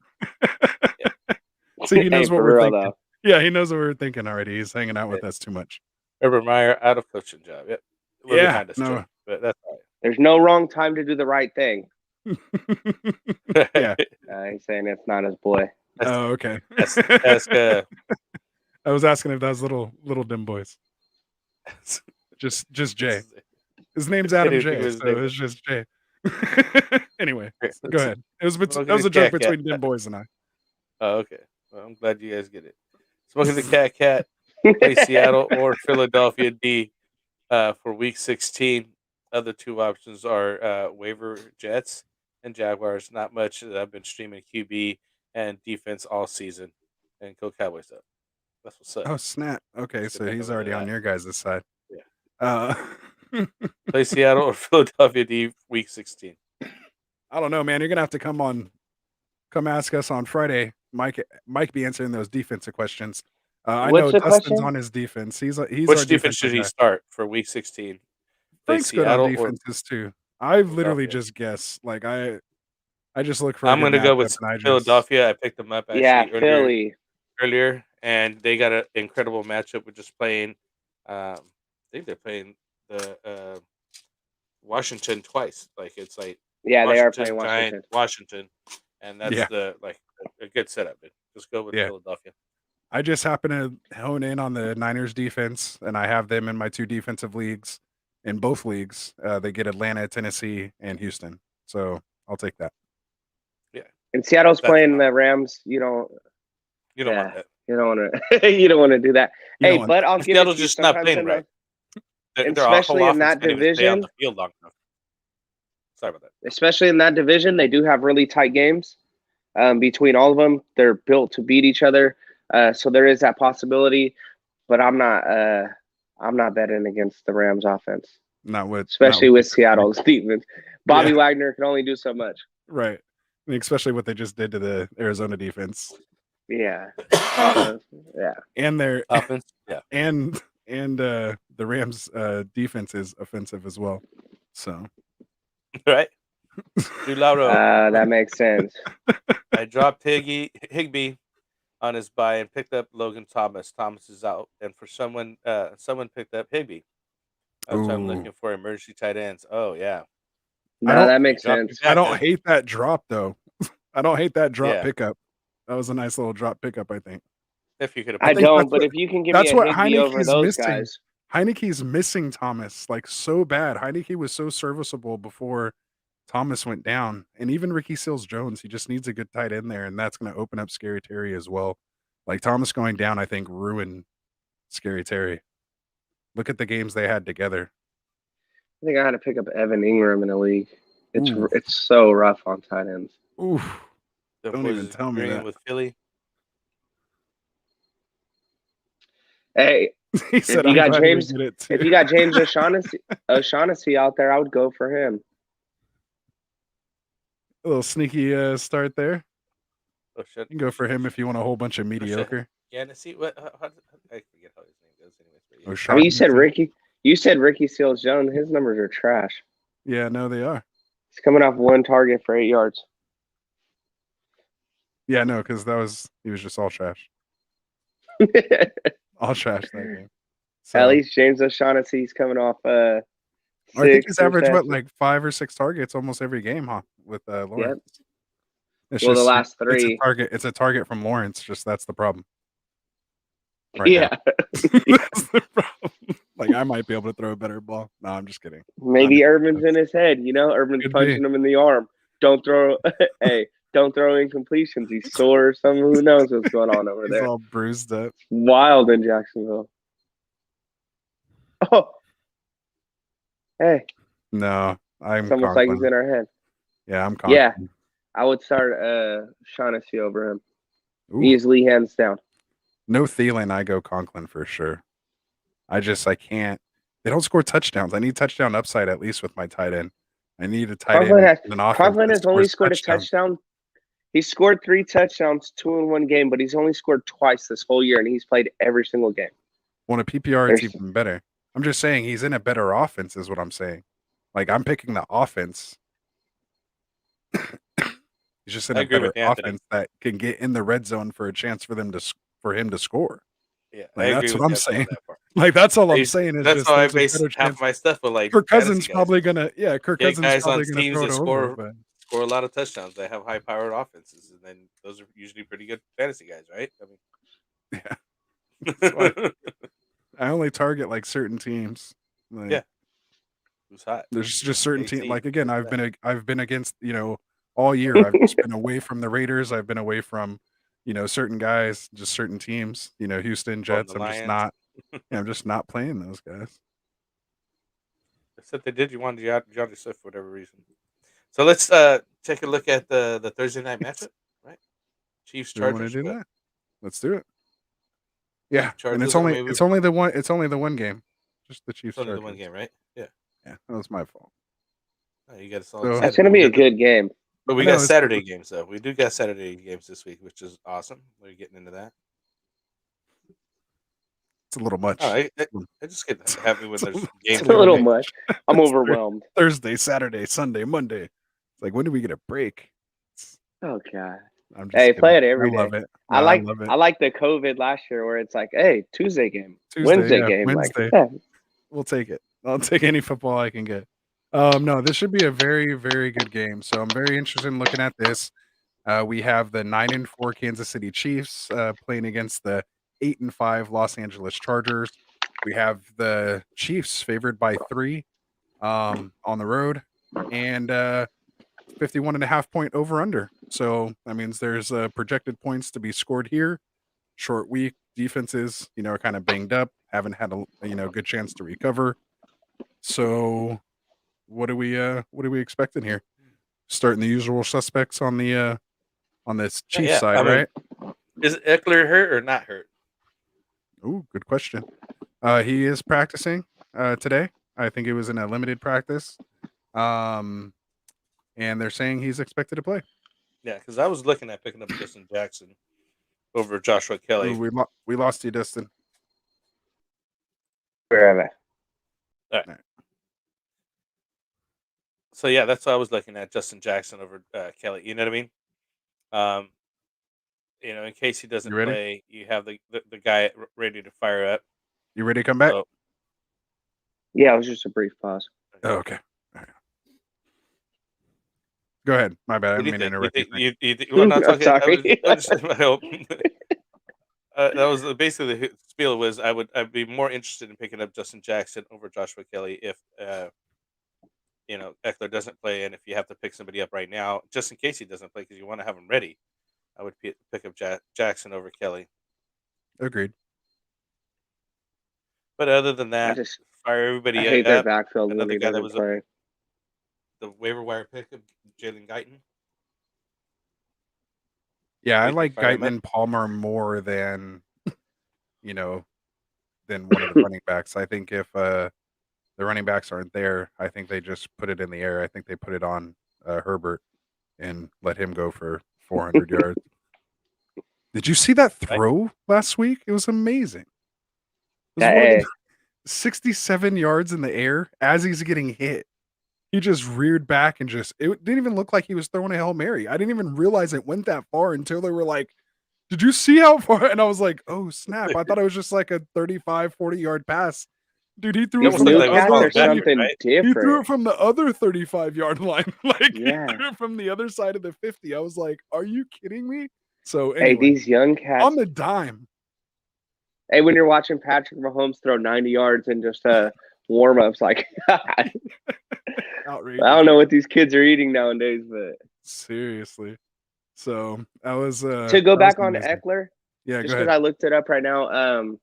Yeah. So he knows what we're thinking. Though. Yeah, he knows what we're thinking already. He's hanging out with us too much. Urban Meyer out of coaching job. Yep. We're behind us, Jay, but that's all right. There's no wrong time to do the right thing. Yeah. He's saying it's not his boy. Oh, okay. Ask, I was asking if that was little dim boys. Just Jay. His name's Adam J, so it's just Jay. Anyway, go ahead. That was a joke between dim boys and I. Oh, okay. Well, I'm glad you guys get it. Smoking the cat. Play Seattle or Philadelphia D for Week 16. Other two options are waiver Jets and Jaguars. Not much. I've been streaming QB and defense all season, and go Cowboys up. That's what's up. Oh snap! Okay, so he's already on your guys' side. Yeah. Play Seattle or Philadelphia D Week 16. I don't know, man. You're gonna have to come ask us on Friday. Mike be answering those defensive questions. I know Dustin's on his defense. He's which defense should he start for Week 16? Frank's good on defenses too. I've literally just guessed. Like I just look for. I'm going to go with Philadelphia. I picked them up actually earlier, and they got an incredible matchup with just playing. I think they're playing the Washington twice. Like it's like they are playing Washington, and that's a good setup. Just go with Philadelphia. I just happen to hone in on the Niners defense, and I have them in my two defensive leagues. In both leagues, they get Atlanta, Tennessee, and Houston. So I'll take that. Yeah. And Seattle's playing the Rams. You don't want that. You don't want to. You don't want to do that. Hey, but I'll give Seattle's just not playing right. Especially in that division. Sorry about that. Especially in that division, they do have really tight games between all of them. They're built to beat each other. So there is that possibility, but I'm not betting against the Rams offense. Especially with Seattle's defense. Bobby Wagner can only do so much. Right. I mean, especially what they just did to the Arizona defense. Yeah. And their offense. Yeah. And the Rams defense is offensive as well. So right. That makes sense. I dropped Higbee on his bye and picked up Logan Thomas. Thomas is out, and for someone picked up Higbee. So I'm looking for emergency tight ends. Oh yeah, that makes sense. I don't hate that drop though. I don't hate that drop pickup. That was a nice little drop pickup, I think. If you could, I don't. But if you can give me a Higbee over those guys, Heineke's missing Thomas like so bad. Heineke was so serviceable before Thomas went down, and even Ricky Seals-Jones, he just needs a good tight end there, and that's going to open up Scary Terry as well. Like Thomas going down, I think ruined Scary Terry. Look at the games they had together. I think I had to pick up Evan Ingram in a league. It's so rough on tight ends. Oof! Don't even tell me that. With Philly. Hey, if you got James O'Shaughnessy out there, I would go for him. A little sneaky start there. Oh, you can go for him if you want a whole bunch of mediocre. Yeah, see what I forget how his name goes. Anyways, I mean, you said Ricky Seals-Jones. His numbers are trash. Yeah, no, they are. He's coming off one target for 8 yards. Yeah, no, because he was just all trash. All trash that game. So, at least James O'Shaughnessy's coming off. I think he's averaged like 5 or 6 targets almost every game, huh? With Lawrence. Yep. The last 3. It's a target from Lawrence. Just that's the problem. Right that's the problem. Like I might be able to throw a better ball. No, I'm just kidding. Maybe Urban's in his head. Urban's punching him in the arm. Don't throw. Don't throw incompletions. He's sore or something. Who knows what's going on over there? He's all bruised up. It's wild in Jacksonville. Oh. Hey. No, I'm. It's almost like he's in our head. Yeah, I'm confident. Yeah. I would start Shaughnessy over him. Ooh. Easily, hands down. No Thielen, I go Conklin for sure. I can't. They don't score touchdowns. I need touchdown upside at least with my tight end. I need a tight end an offense. Conklin has only scored a touchdown. He scored 3 touchdowns, 2 in one game, but he's only scored twice this whole year, and he's played every single game. Well, in a PPR, it's even better. I'm just saying he's in a better offense is what I'm saying. Like, I'm picking the offense. He's just in a better offense that can get in the red zone for a chance for him to score. Yeah, like, that's what I'm saying. Like, that's all I'm saying. Is that's just how I base half my stuff. But like, Kirk Cousins probably gonna, Kirk Cousins probably on gonna teams throw it that over, score a lot of touchdowns. They have high-powered offenses, and then those are usually pretty good fantasy guys, right? I mean, I only target like certain teams. Like, who's hot? There's just certain teams. Like, again, I've been against, all year. I've just been away from the Raiders. I've been away from, certain guys, just certain teams. Houston Jets. I'm just not playing those guys. Except they did. You wanted DeAndre Swift for whatever reason. So let's take a look at the Thursday night matchup, right? Chiefs Chargers. Want to do that? Let's do it. Yeah, Chargers, and it's only the one game. Just the Chiefs. It's only the one game, right? Yeah. Yeah, that was my fault. Oh, you got us all. It's going to be a good game. But we got Saturday games though. We do got Saturday games this week, which is awesome. We're getting into that. It's a little much. Oh, I just get happy when there's games. It's a little much. I'm overwhelmed. Thursday, Saturday, Sunday, Monday. It's like, when do we get a break? Oh God. Hey, play it every day. I love it. I like the COVID last year where it's like, hey, Tuesday game, Wednesday game. Wednesday. Like, We'll take it. I'll take any football I can get. No, this should be a very, very good game. So I'm very interested in looking at this. We have the 9-4 Kansas City Chiefs playing against the 8-5 Los Angeles Chargers. We have the Chiefs favored by 3 on the road, and 51.5 point over under. So that means there's projected points to be scored here. Short week, defenses, are kind of banged up, haven't had a good chance to recover. So what are we expecting here? Starting the usual suspects on this Chiefs side, right? Is Eckler hurt or not hurt? Ooh, good question. He is practicing today. I think it was in a limited practice. And they're saying he's expected to play. Yeah, because I was looking at picking up Justin Jackson over Joshua Kelly. Ooh, we lost you, Dustin. Wherever. All right. So yeah, that's what I was looking at, Justin Jackson over Kelly. You know what I mean? In case he doesn't play, you have the guy ready to fire up. You ready to come back? Yeah, it was just a brief pause. Oh, okay. Go ahead. My bad. I didn't mean to interrupt you. Not talking. Sorry. That was basically the spiel. Was I'd be more interested in picking up Justin Jackson over Joshua Kelly if Eckler doesn't play, and if you have to pick somebody up right now, just in case he doesn't play, because you want to have him ready. I would pick up Jackson over Kelly. Agreed. But other than that, fire everybody. I hate their backfield. Another guy that was the waiver wire pick of Jalen Guyton. Yeah, I like Guyton and Palmer more than one of the running backs. I think if the running backs aren't there, I think they just put it in the air. I think they put it on Herbert and let him go for 400 yards. Did you see that throw last week? It was amazing. It was 67 yards in the air as he's getting hit. He just reared back and it didn't even look like he was throwing a Hail Mary. I didn't even realize it went that far until they were like, did you see how far? And I was like, oh, snap. I thought it was just like a 35, 40-yard pass. Dude, he threw it from he threw it from the other 35-yard line. He threw it from the other side of the 50. I was like, are you kidding me? So anyway, these young cats on the dime. Hey, when you're watching Patrick Mahomes throw 90 yards in just warm-ups, like outrageous. I don't know what these kids are eating nowadays, but seriously. So that was to go back on Eckler. Yeah, just because I looked it up right now.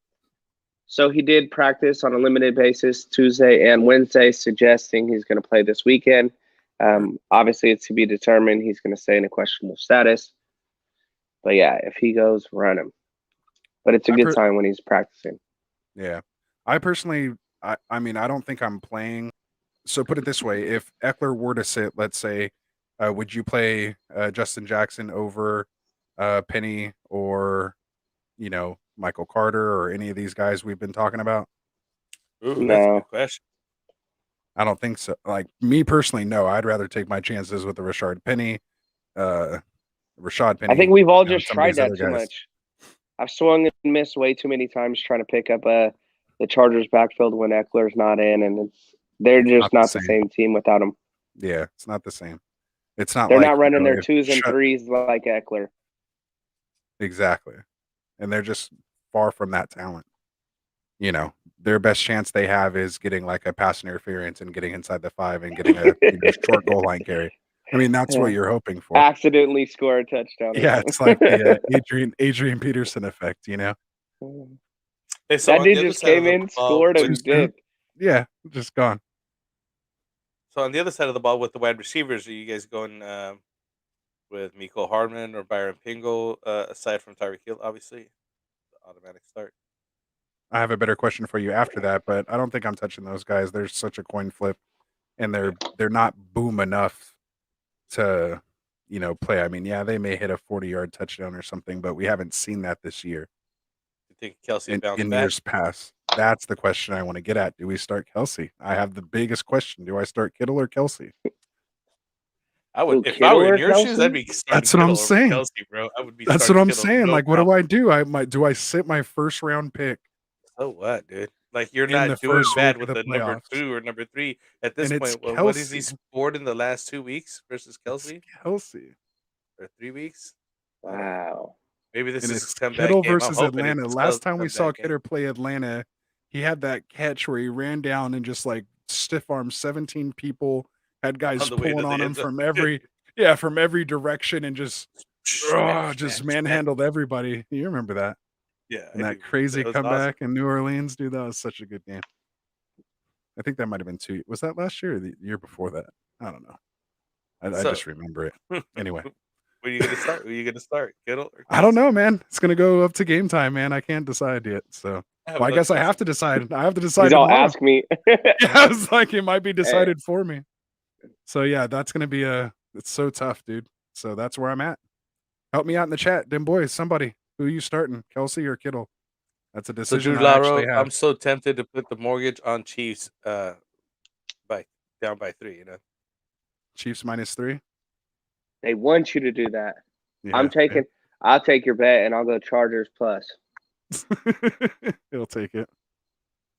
So he did practice on a limited basis Tuesday and Wednesday, suggesting he's going to play this weekend. Obviously, it's to be determined. He's going to stay in a questionable status. But yeah, if he goes, run him. But it's a good sign when he's practicing. Yeah. I personally, I mean, I don't think I'm playing. So put it this way. If Eckler were to sit, let's say, would you play Justin Jackson over Penny or, Michael Carter or any of these guys we've been talking about? Ooh, that's a good question. I don't think so. Like, me personally, no. I'd rather take my chances with the Rashad Penny. I think we've all just tried that too much. I've swung and missed way too many times trying to pick up the Chargers backfield when Eckler's not in, and they're just not the same team without him. Yeah, it's not the same. It's not. They're not running their 2s and 3s like Eckler. Exactly, and they're just far from that talent. Their best chance they have is getting like a pass interference and getting inside the 5 and getting a short goal line carry. I mean, that's what you're hoping for. Accidentally score a touchdown. Yeah, it's like the Adrian Peterson effect, Hey, so that dude just came in, scored, and did. Yeah, just gone. So on the other side of the ball with the wide receivers, are you guys going with Mecole Hardman or Byron Pringle, aside from Tyreek Hill, obviously? The automatic start. I have a better question for you after that, but I don't think I'm touching those guys. They're such a coin flip, and they're not boom enough to, play. I mean, yeah, they may hit a 40-yard touchdown or something, but we haven't seen that this year. You think Kelsey bounced in back? Years past? That's the question I want to get at. Do we start Kelsey? I have the biggest question. Do I start Kittle or Kelsey? I would. If I were in your shoes, I'd be starting That's what I'm saying, Kelsey, bro. I would be. That's what I'm saying. Like, what do I do? Do I sit my first round pick? So what, dude? Like, you're not doing bad with the number 2 or number 3 at this point. Well, what has he scored in the last 2 weeks versus Kelsey? Kelsey. Or 3 weeks? Wow. Maybe this is comeback Kittle game. versus Atlanta. Last time we saw Kittle play Atlanta, he had that catch where he ran down and just like stiff armed 17 people, had guys pulling on him from every direction and just manhandled everybody. You remember that? Yeah. And that crazy comeback in New Orleans, dude, that was such a good game. I think that might have been 2. Was that last year or the year before that? I don't know. I just remember it. Anyway. Where are you going to start? Where are you going to start? Kittle or Kelsey? I don't know, man. It's going to go up to game time, man. I can't decide yet. So, I guess I have to decide. I have to decide. He's all ask me. Yeah, I was like, it might be decided for me. So, yeah, that's going to be it's so tough, dude. So, that's where I'm at. Help me out in the chat. Them boys, somebody. Who are you starting, Kelsey or Kittle? That's a decision. So, Drew Laro, I'm so tempted to put the mortgage on Chiefs down by 3, Chiefs -3. They want you to do that. Yeah, I'll take your bet and I'll go Chargers plus. He'll take it.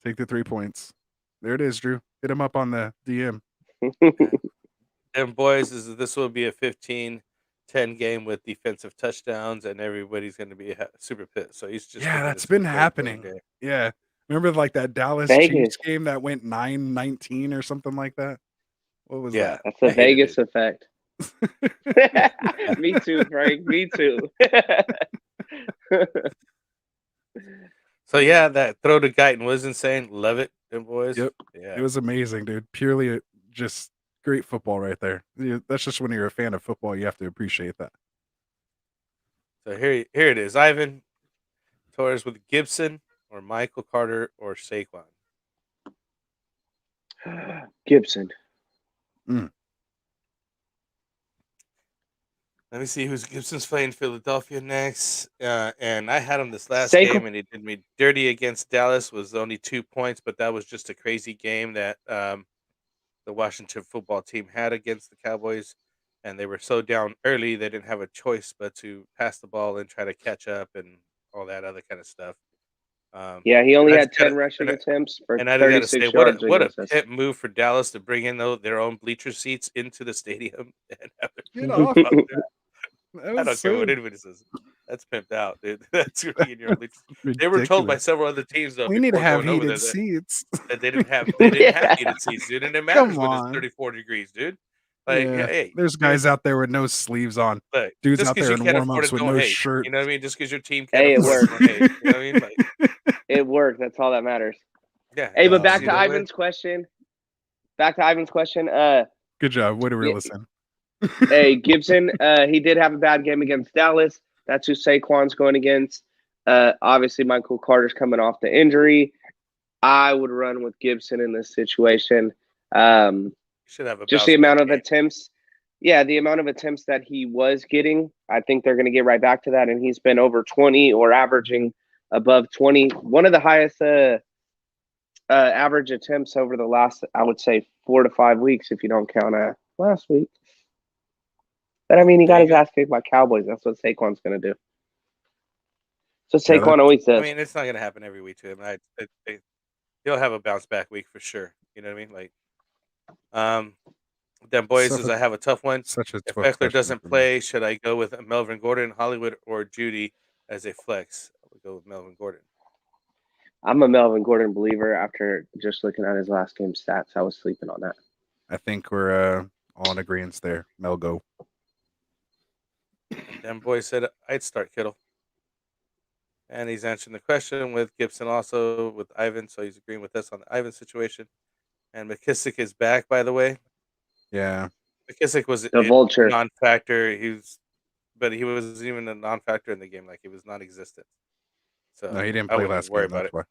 Take the 3 points. There it is, Drew. Hit him up on the DM. And boys, this will be a 15-10 game with defensive touchdowns, and everybody's going to be super pissed. So he's just that's been happening. Yeah, remember like that Dallas Chiefs game that went 9-19 or something like that. What was that? That's the Vegas effect. Me too, Frank. Me too. So yeah, that throw to Guyton was insane. Love it, them boys. Yep. Yeah, it was amazing, dude. Purely just great football right there. That's just when you're a fan of football, you have to appreciate that. So here it is. Ivan Torres with Gibson or Michael Carter or Saquon. Gibson. Let me see who's Gibson's playing Philadelphia next. And I had him this last game, and he did me dirty against Dallas. Was only 2 points, but that was just a crazy game that the Washington football team had against the Cowboys, and they were so down early they didn't have a choice but to pass the ball and try to catch up and all that other kind of stuff. Yeah, he only had 10 rushing attempts for 36 yards. What a pit move for Dallas to bring in their own bleacher seats into the stadium and have Get off of that. I don't care what anybody says. That's pimped out, dude. That's really in your bleachers. They were told by several other teams though. We need to have heated seats. That they didn't have heated seats, dude. And it matters when it's 34 degrees, dude. Like, hey, there's guys out there with no sleeves on. Like, dudes out there in warm-ups with no shirt. You know what I mean? Just because your team can't it worked. You know what I mean? Like, it worked. That's all that matters. Yeah. Hey, but back to Ivan's question. Go Good job. Way to reel us in. Hey, Gibson, he did have a bad game against Dallas. That's who Saquon's going against. Obviously, Michael Carter's coming off the injury. I would run with Gibson in this situation. Should have just the amount of attempts. Yeah, the amount of attempts that he was getting, I think they're going to get right back to that. And he's been over 20 or averaging above 20. One of the highest average attempts over the last, I would say, 4 to 5 weeks, if you don't count last week. But I mean, he got his ass kicked by Cowboys. That's what Saquon's going to do. So Saquon always does. I mean, it's not going to happen every week to him. He'll have a bounce back week for sure. You know what I mean? Like, then boys says I have a tough one. If Eckler doesn't play, should I go with Melvin Gordon, Hollywood, or Judy as a flex? I would go with Melvin Gordon. I'm a Melvin Gordon believer after just looking at his last game stats. I was sleeping on that. I think we're all in agreement there. Mel, go. Then boys said I'd start Kittle. And he's answering the question with Gibson also with Ivan, so he's agreeing with us on the Ivan situation. And McKissick is back, by the way. Yeah. McKissick was the vulture non-factor. But he was even a non-factor in the game, like he was non-existent. So no, he didn't play last game. That's why.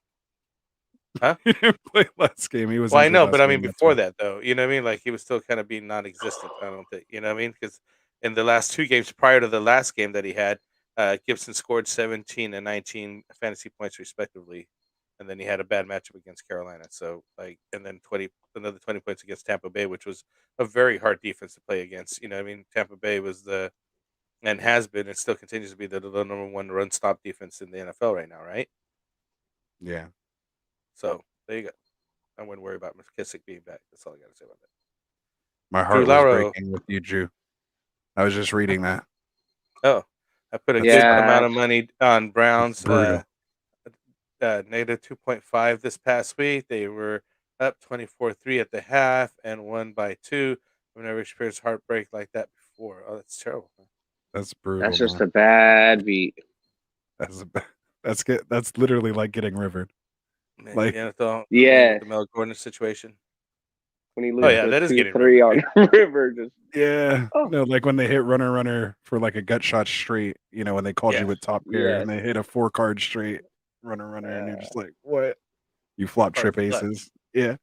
Huh? He didn't play last game. He was. Well, I know, but I mean before that though, you know what I mean? Like he was still kind of being non-existent. I don't think, you know what I mean? Because in the last 2 games prior to the last game that he had, Gibson scored 17 and 19 fantasy points respectively, and then he had a bad matchup against Carolina. So and then another 20 points against Tampa Bay, which was a very hard defense to play against. You know what I mean? Tampa Bay was and has been and still continues to be the number 1 run stop defense in the NFL right now, right? Yeah. So there you go. I wouldn't worry about McKissick being back. That's all I got to say about that. My heart was breaking with you, Drew. I was just reading that. Oh, I put a good amount of money on Browns. Negative 2.5 this past week. They were up 24-3 at the half and won by 2. I've never experienced heartbreak like that before. Oh, that's terrible. That's brutal. That's just a bad beat. That's literally like getting rivered. Man, like the Mel Gordon situation. When he loses that is 2-3 on river, just no, like when they hit runner for like a gut shot straight. You know, when they called you with top pair and they hit a 4-card straight runner, and you're just like, what? You flop trip aces. Yeah,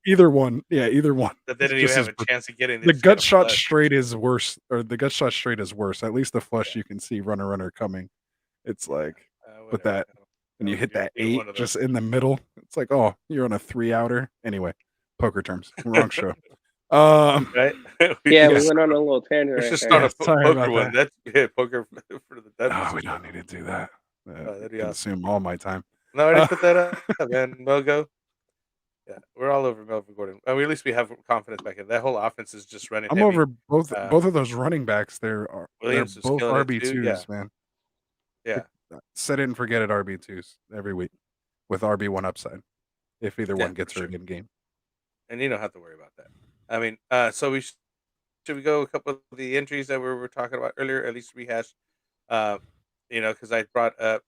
either one. Yeah, either one. But they didn't even have a chance of getting the gut shot straight is worse, or the gut shot straight is worse. At least the flush you can see runner with It's like with that. And you hit that 8 just in the middle. It's like, oh, you're on a 3-outer. Anyway, poker terms. Wrong show. Right? We went on a little tangent. Let's just start a poker one. That's poker for the death. Oh, we don't need to do that. That'd consume all my time. No, I didn't put that up, man. Logo. Yeah, we're all over Melvin Gordon. I mean, at least we have confidence back in that whole offense is just running. I'm heavy. Over both of those running backs. They're both RB2s, man. Yeah. Set it and forget it RB2s every week with RB1 upside if either one gets hurt in game. And you don't have to worry about that. I mean, so should we go a couple of the injuries that we were talking about earlier, at least rehash, because I brought up,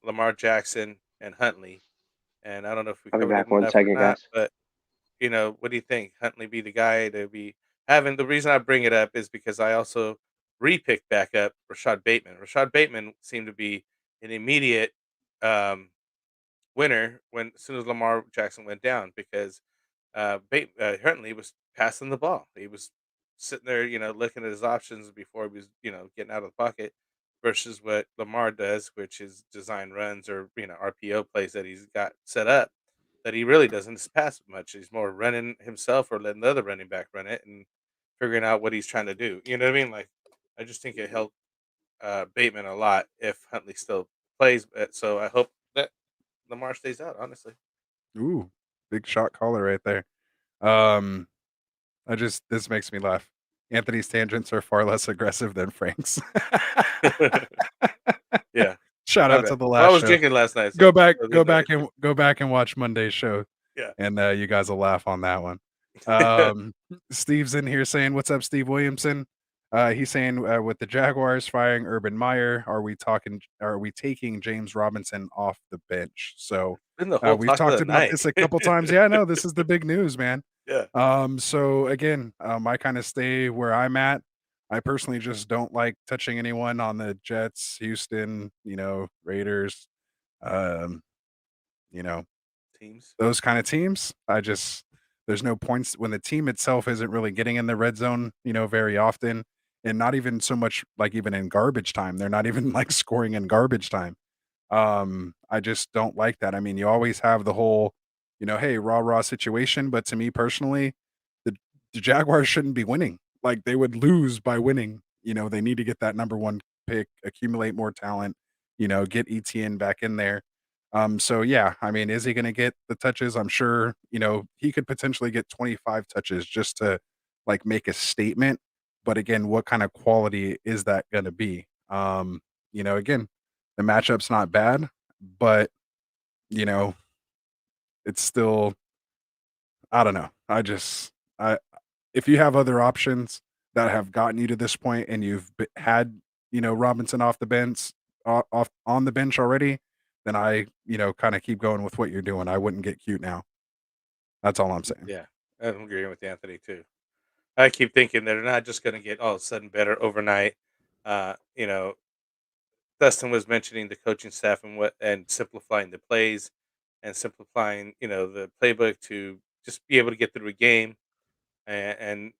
Lamar Jackson and Huntley, and I don't know if we covered it enough or not, but, what do you think? Huntley be the guy to be having? The reason I bring it up is because I also re-picked back up Rashad Bateman. Rashad Bateman seemed to be an immediate winner as soon as Lamar Jackson went down because Huntley was passing the ball. He was sitting there, looking at his options before he was, getting out of the pocket versus what Lamar does, which is design runs or, RPO plays that he's got set up that he really doesn't pass much. He's more running himself or letting the other running back run it and figuring out what he's trying to do. You know what I mean? Like, I just think it helped Bateman a lot if Huntley still plays. So I hope that Lamar stays out, honestly. Ooh, big shot caller right there. This makes me laugh. Anthony's tangents are far less aggressive than Frank's. Yeah. Shout out to the last. I was show. drinking last night. So go back and watch Monday's show. Yeah. And you guys will laugh on that one. Steve's in here saying, "What's up, Steve Williamson?" He's saying, with the Jaguars firing Urban Meyer, are we taking James Robinson off the bench? So we've talked about this a couple times. Yeah, no, this is the big news, man. Yeah. So again, I kind of stay where I'm at. I personally just don't like touching anyone on the Jets, Houston, Raiders, um, you know, Teams. those kind of teams. There's no points when the team itself isn't really getting in the red zone, very often, and not even so much like even in garbage time. They're not even like scoring in garbage time. I just don't like that. I mean, you always have the whole, hey, rah-rah situation, but to me personally, the the Jaguars shouldn't be winning. Like they would lose by winning. They need to get that number 1 pick, accumulate more talent, get ETN back in there. So yeah, I mean, is he going to get the touches? I'm sure, he could potentially get 25 touches just to like make a statement. But again, what kind of quality is that going to be? Again, the matchup's not bad, but, you know, it's still I don't know. I if you have other options that have gotten you to this point and you've had, Robinson off the bench off on the bench already, then I, kinda keep going with what you're doing. I wouldn't get cute now. That's all I'm saying. Yeah. I'm agreeing with Anthony too. I keep thinking they're not just going to get all of a sudden better overnight. Uh, you know, Dustin was mentioning the coaching staff and simplifying the plays and simplifying, the playbook to just be able to get through a game. And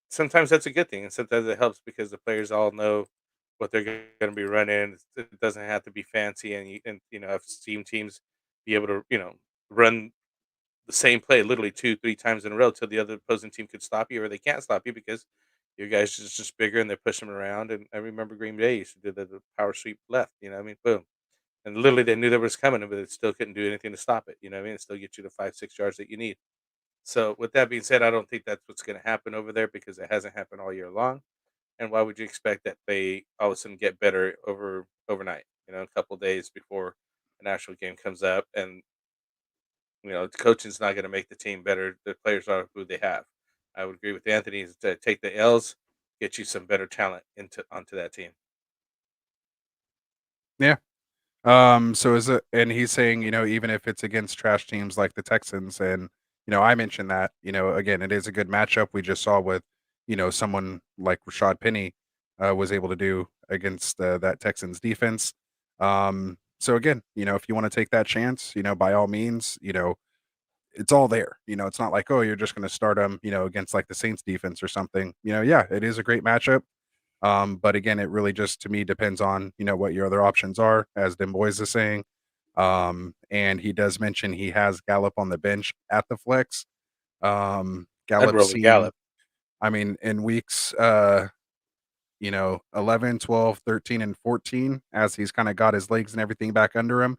sometimes that's a good thing, and sometimes it helps because the players all know what they're going to be running. It doesn't have to be fancy, I've seen teams be able to run the same play literally 2, 3 times in a row till the other opposing team could stop you, or they can't stop you because your guys just bigger and they're pushing them around. And I remember Green Bay used to do the power sweep left. I mean, boom, and literally they knew that was coming, but they still couldn't do anything to stop it. You know what I mean? It still get you the 5, 6 yards that you need. So with that being said, I don't think that's what's going to happen over there because it hasn't happened all year long. And why would you expect that they all of a sudden get better overnight? A couple days before an actual game comes up, and the coaching's not going to make the team better. The players are who they have. I would agree with Anthony is to take the L's, get you some better talent into onto that team. Yeah. So is it and he's saying, even if it's against trash teams like the Texans and, I mentioned that, again, it is a good matchup. We just saw with, someone like Rashad Penny was able to do against that Texans defense. So again, if you want to take that chance, by all means, it's all there. It's not like, oh, you're just going to start them, against like the Saints defense or something. Yeah, it is a great matchup. But again, it really just to me depends on, what your other options are, as Dim Boys is saying. And he does mention he has Gallup on the bench at the flex. I'd Gallup's roll with seen, Gallup. I mean, in weeks 11, 12, 13, and 14, as he's kind of got his legs and everything back under him,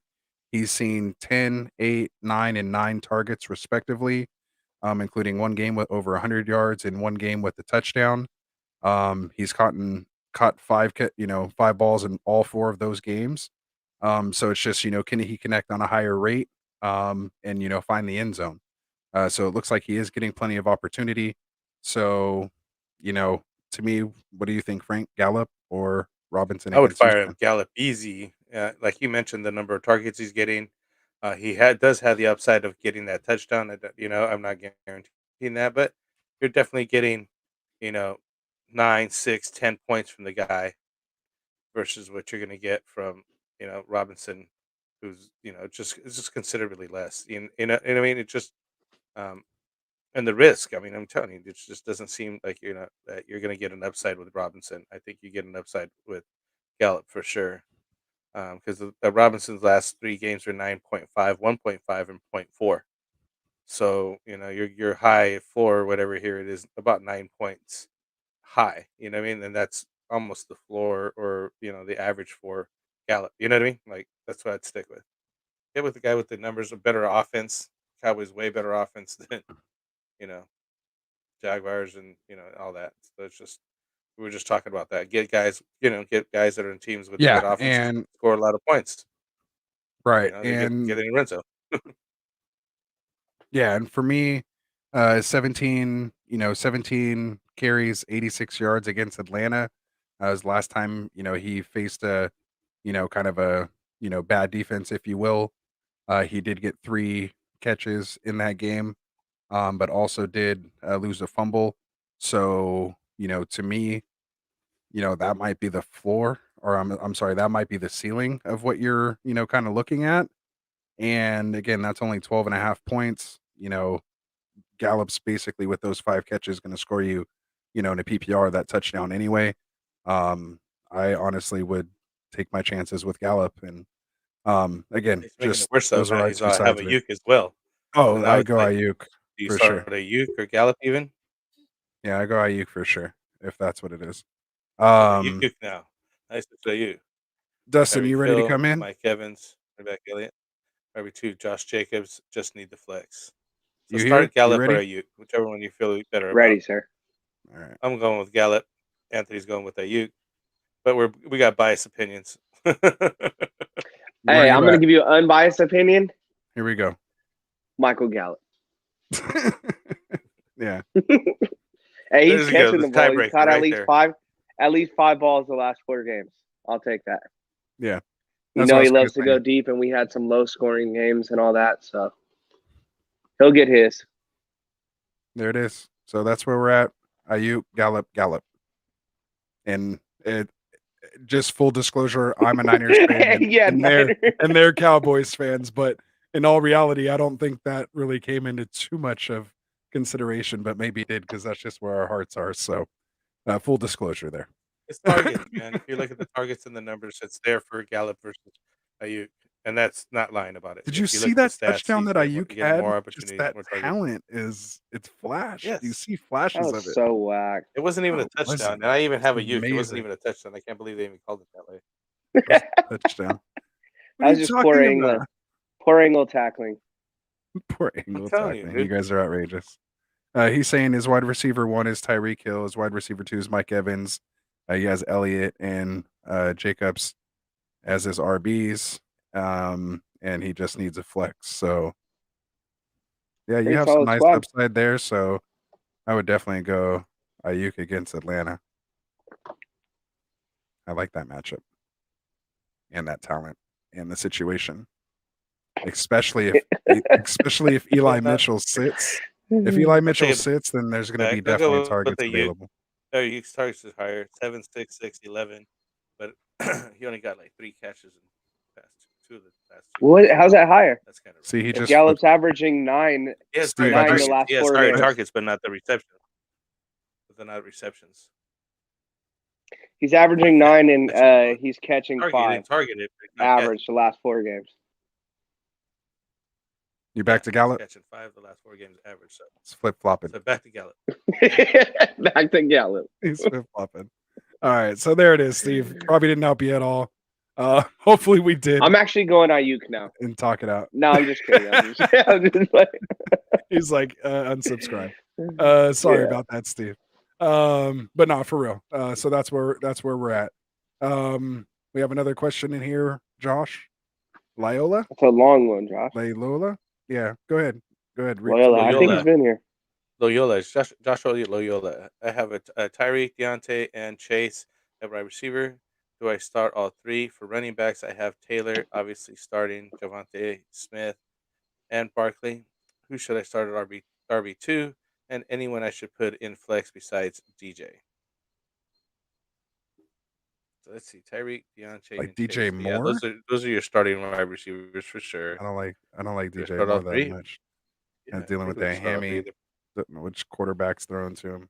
he's seen 10, 8, 9, and 9 targets respectively, including one game with over 100 yards and one game with a touchdown. He's caught 5 balls in all 4 of those games. So it's just, can he connect on a higher rate, and, find the end zone? So it looks like he is getting plenty of opportunity. So, you know, to me, what do you think, Frank Gallup or Robinson I would against fire Houston? Gallup easy. Like you mentioned, the number of targets he's getting, does have the upside of getting that touchdown. I'm not guaranteeing that, but you're definitely getting, you know, 9, 6, 10 points from the guy versus what you're going to get from Robinson, who's it's just considerably less. And I mean, it just um, and the risk. I mean, I'm telling you, it just doesn't seem like that you're going to get an upside with Robinson. I think you get an upside with Gallup for sure. Because Robinson's last 3 games are 9.5, 1.5, and point 0.4. So your high floor, whatever here it is, about 9 points high. You know what I mean? And that's almost the floor, or the average for Gallup. You know what I mean? Like that's what I'd stick with. Get with the guy with the numbers, a better offense. Cowboys way better offense than you know Jaguars and all that. So it's just we were just talking about that. Get guys that are in teams with good Yeah, offenses and score a lot of points. right, They and get in Renzo. yeah, and for me, 17 carries, 86 yards against Atlanta. Was the last time, he faced a, kind of a, bad defense, if you will. He did get 3 catches in that game. but also did lose a fumble. So, to me, that might be the floor, or I'm sorry, that might be the ceiling of what you're, kind of looking at. And again, that's only 12 and a half points. Gallup's basically with those 5 catches going to score you, in a PPR that touchdown anyway. I honestly would take my chances with Gallup, and again, He's making it just worse though. those are Now our he's 2 have sides a of it. Uke as well. So Oh, now I it's go like, Ayuk do you for start sure. a Uke or Gallup even? Yeah, I go Ayuk for sure if that's what it is. Uke now. Nice to show you. Dustin, Tyreek you ready to Hill, come in? Mike Evans, Rebecca Elliott. RB2, Josh Jacobs. Just need the flex. So You here? start You Gallup or ready? Ayuk, whichever one you feel better about. Ready, sir. All right. I'm going with Gallup. Anthony's going with Ayuk, but we got biased opinions. Hey, I'm going to give you an unbiased opinion. Here we go. Michael Gallup. Yeah. Hey, he's catching the ball. He's caught right at least five balls the last 4 games. I'll take that. Yeah. He loves to go deep, and we had some low-scoring games and all that, so he'll get his. There it is. So that's where we're at. Ayuk, Gallup. And just full disclosure, I'm a Niners fan, and they're Cowboys fans. But in all reality, I don't think that really came into too much of consideration, but maybe it did because that's just where our hearts are. So full disclosure there. It's targets, man. If you look at the targets and the numbers, it's there for Gallup versus Ayuk, and that's not lying about it. Did you see that touchdown that Ayuk had? More Just opportunities, that more targets. talent it's flash. Yes. You see flashes that was of it. so whack. It wasn't even a touchdown, and I even have a Ayuk. It wasn't even a touchdown. I can't believe they even called it that way. Touchdown. That was just poor angle. Poor angle tackling. Poor angle tackling. You guys are outrageous. He's saying his wide receiver 1 is Tyreek Hill. His wide receiver 2 is Mike Evans. He has Elliott and Jacobs as his RBs. And he just needs a flex. So, yeah, you have some nice upside there. So, I would definitely go Ayuk against Atlanta. I like that matchup and that talent and the situation, especially if Eli Mitchell sits. If Eli Mitchell sits, then there's going to be definitely targets available. Ayuk's targets is higher, 7, 6, 6, 11, but he only got like 3 catches in the past 2 of the past 2. What? How's that higher? That's kind of. See, he just Gallup's averaging 9. Yes, the last 4 games. Targets, but not the receptions. But they're not receptions. He's averaging 9, and he's catching 5. Targeted average the last 4 games. You back to Gallup? Catching 5 the last 4 games average. So it's flip flopping. So back to Gallup. Back to Gallup. He's flip flopping. All right, so there it is, Steve. Probably didn't help you at all. Hopefully we did. I'm actually going Ayuk now and talk it out. No, I'm just kidding. He's like unsubscribe. Sorry about that, Steve. But not for real. So that's where we're at. We have another question in here, Josh. Loyola? It's a long one, Josh. Loyola? Yeah, go ahead. Loyola. I think he's been here. Loyola. Josh Loyola. I have a Tyreek, Deontay, and Chase at wide receiver. Do I start all 3? For running backs, I have Taylor, obviously starting, Devonte, Smith, and Barkley. Who should I start at RB2? And anyone I should put in flex besides DJ. So let's see, Tyreek, Deontay, like and DJ Chase. Moore. Yeah, those are your starting wide receivers for sure. I don't like DJ Moore that much. Yeah, dealing with that hammy, which quarterback's throwing to him,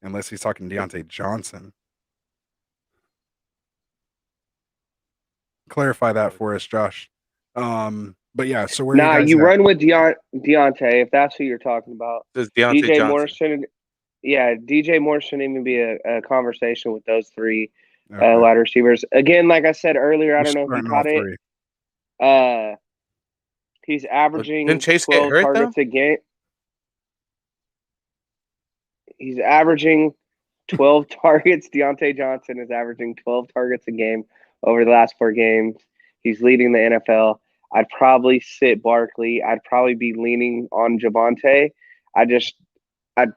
unless he's talking Deontay Johnson. Clarify that for us, Josh. But yeah, so where you run with Deontay if that's who you're talking about. DJ Moore shouldn't. Yeah, DJ Moore shouldn't even be a conversation with those 3 wide receivers. Again, like I said earlier, I don't know if you caught it. He's averaging 12 targets a game. He's averaging 12 targets. Deontay Johnson is averaging 12 targets a game over the last 4 games. He's leading the NFL. I'd probably sit Barkley. I'd probably be leaning on Devonte. I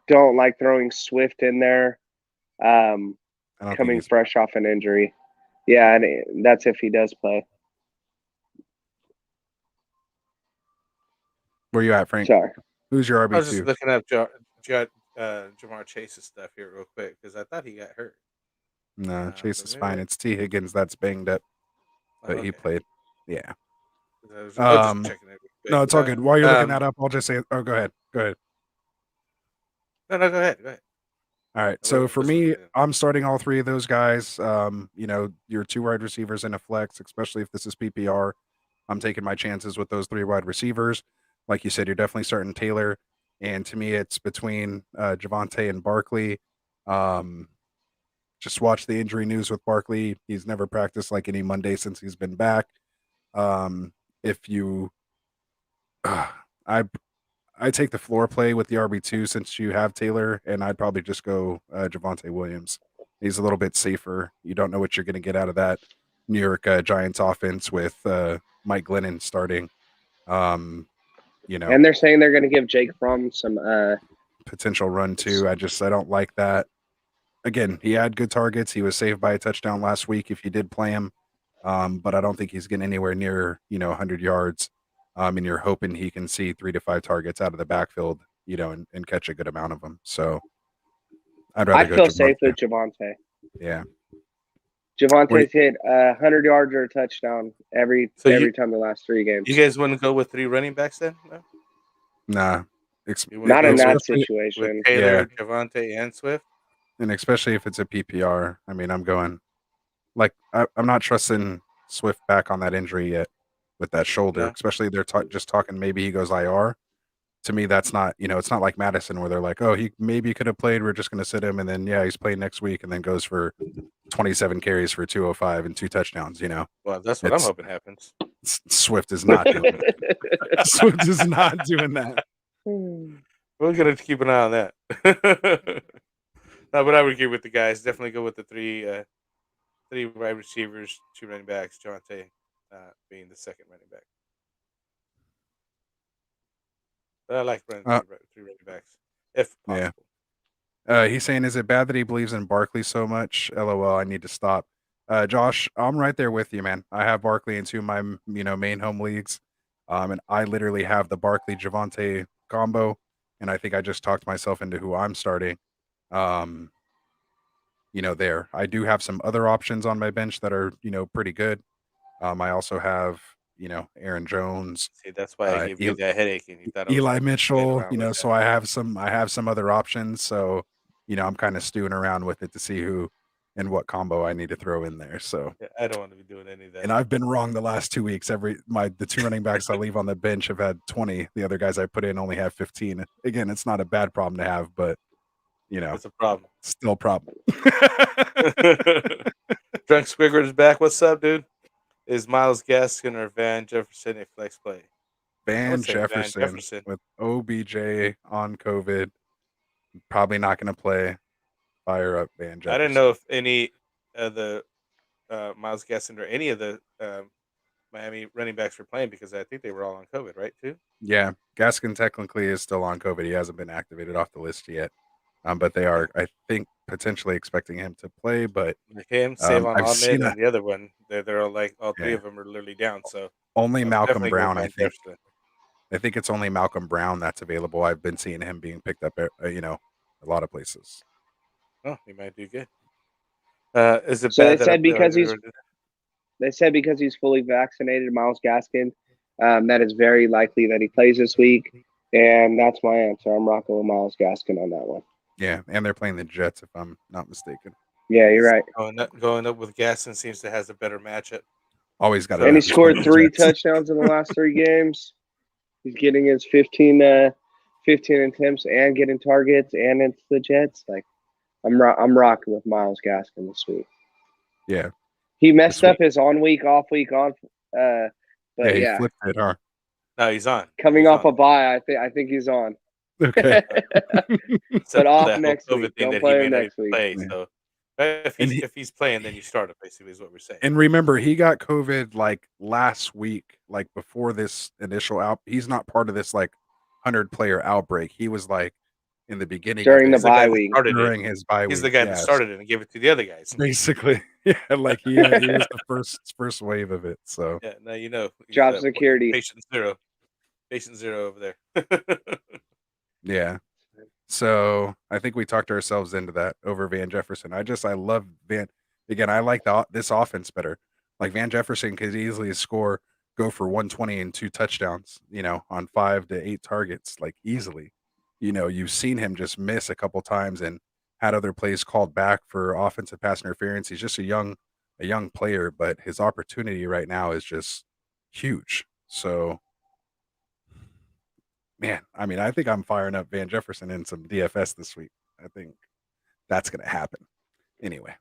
don't like throwing Swift in there, coming fresh off an injury. Yeah, and that's if he does play. Where you at, Frank? Sorry. Who's your I was just RB2? looking up Jamar Chase's stuff here real quick because I thought he got hurt. No, Chase But is maybe fine. It's T. Higgins that's banged up, but he okay. played. Yeah. I was just checking it real quick. No, it's all good. While you're looking that up, I'll just say, oh, go ahead. Go ahead. No, go ahead. Go ahead. All right. So for me, I'm starting all three of those guys. Your 2 wide receivers in a flex, especially if this is PPR. I'm taking my chances with those 3 wide receivers. Like you said, you're definitely starting Taylor. And to me, it's between Devonte and Barkley. Just watch the injury news with Barkley. He's never practiced like any Monday since he's been back. If you, I take the floor play with the RB2 since you have Taylor, and I'd probably just go Javonte Williams. He's a little bit safer. You don't know what you're going to get out of that New York Giants offense with Mike Glennon starting. And they're saying they're going to give Jake Fromm some potential run too. I don't like that. Again, he had good targets. He was saved by a touchdown last week if you did play him. But I don't think he's getting anywhere near 100 yards. And you're hoping he can see 3 to 5 targets out of the backfield, and catch a good amount of them. So I'd rather go feel Javonte. safe with Devonte. Yeah. Javonte's hit 100 yards or a touchdown every time the last 3 games. You guys wouldn't go with 3 running backs then? No? Nah. Not in that situation. With Taylor, Devonte, and Swift? And especially if it's a PPR. I mean, I'm going I'm not trusting Swift back on that injury yet with that shoulder, especially they're just talking maybe he goes IR. To me, that's not, it's not like Madison where they're like, oh, he maybe could have played. We're just going to sit him. And then, he's playing next week and then goes for 27 carries for 205 and 2 touchdowns, Well, that's what I'm hoping happens. Swift is not doing that. Swift is not doing that. We're going to keep an eye on that. No, but I would agree with the guys. Definitely go with the 3 wide receivers, 2 running backs, Deontay being the second running back. But I like running 3 running backs, if possible. Yeah. He's saying, is it bad that he believes in Barkley so much? LOL, I need to stop. Josh, I'm right there with you, man. I have Barkley in 2 of my, main home leagues. And I literally have the Barkley Devonte combo. And I think I just talked myself into who I'm starting. There. I do have some other options on my bench that are, pretty good. I also have, Aaron Jones. See, that's why I gave you that headache, and you thought Eli Mitchell. So I have some other options. So, I'm kind of stewing around with it to see who and what combo I need to throw in there. So I don't want to be doing any of that. And I've been wrong the last 2 weeks. The 2 running backs I leave on the bench have had 20. The other guys I put in only have 15. Again, it's not a bad problem to have, but it's a problem. Still a problem. Drunk Squidward is back. What's up, dude? Is Myles Gaskin or Van Jefferson a flex play? Van Jefferson with OBJ on COVID. Probably not going to play. Fire up Van Jefferson. I didn't know if any of the Myles Gaskin or any of the Miami running backs were playing because I think they were all on COVID, right, too? Yeah, Gaskin technically is still on COVID. He hasn't been activated off the list yet. But they are, I think, potentially expecting him to play. But like him, Savon Ahmed, and the other one, they're all like all 3 of them are literally down. So only Malcolm Brown, I think. I think it's only Malcolm Brown that's available. I've been seeing him being picked up, a lot of places. Oh, he might do good. Is it so bad? They said because he's fully vaccinated, Myles Gaskin, that is very likely that he plays this week. And that's my answer. I'm rocking with Myles Gaskin on that one. Yeah, and they're playing the Jets, if I'm not mistaken. Yeah, you're right. Going up with Gaskin seems to has a better matchup. Always got. And he scored 3 touchdowns in the last 3 games. He's getting his 15 attempts and getting targets, and it's the Jets. Like, I'm rocking with Myles Gaskin this week. Yeah, he messed up his on week, off week, on. But he flipped it, huh? No, he's on. Coming off a bye, I think he's on. Okay. But off next week. Don't play him next week. So if he's playing, then you start it, basically, is what we're saying. And remember, he got COVID like last week, like before this initial out. He's not part of this like 100-player outbreak. He was like in the beginning during the bye week. During his bye week. He's the guy that started it and gave it to the other guys. Basically. Yeah, like he was the first wave of it. So yeah, now job security. Patient zero over there. Yeah. So I think we talked ourselves into that over Van Jefferson. I love Van. Again, I like this offense better. Like Van Jefferson could easily go for 120 and 2 touchdowns, on 5 to 8 targets, like easily. You've seen him just miss a couple times and had other plays called back for offensive pass interference. He's just a young player, but his opportunity right now is just huge. So man, I mean, I think I'm firing up Van Jefferson in some DFS this week. I think that's going to happen. Anyway.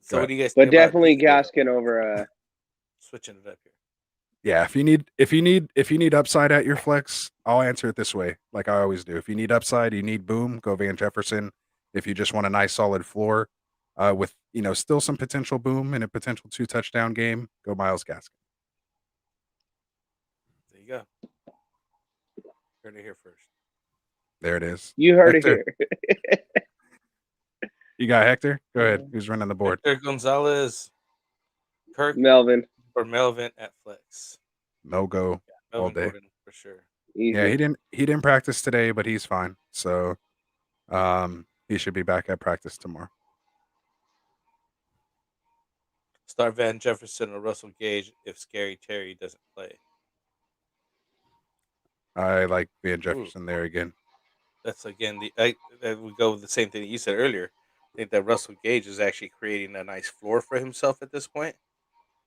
So what do you guys think? But definitely Gaskin over switching it up here. Yeah, if you need upside at your flex, I'll answer it this way, like I always do. If you need upside, you need boom, go Van Jefferson. If you just want a nice solid floor, with still some potential boom and a potential 2 touchdown game, go Myles Gaskin. There you go. Heard it here first. There it is. You heard Hector. It here. You got Hector? Go ahead. Who's running the board? Hector Gonzalez, Kirk, Melvin, or Melvin at flex. No go all day Gordon, for sure. Easy. Yeah, he didn't practice today, but he's fine. So, he should be back at practice tomorrow. Start Van Jefferson or Russell Gage if Scary Terry doesn't play. I like Van Jefferson there again. That's again that would go with the same thing that you said earlier. I think that Russell Gage is actually creating a nice floor for himself at this point.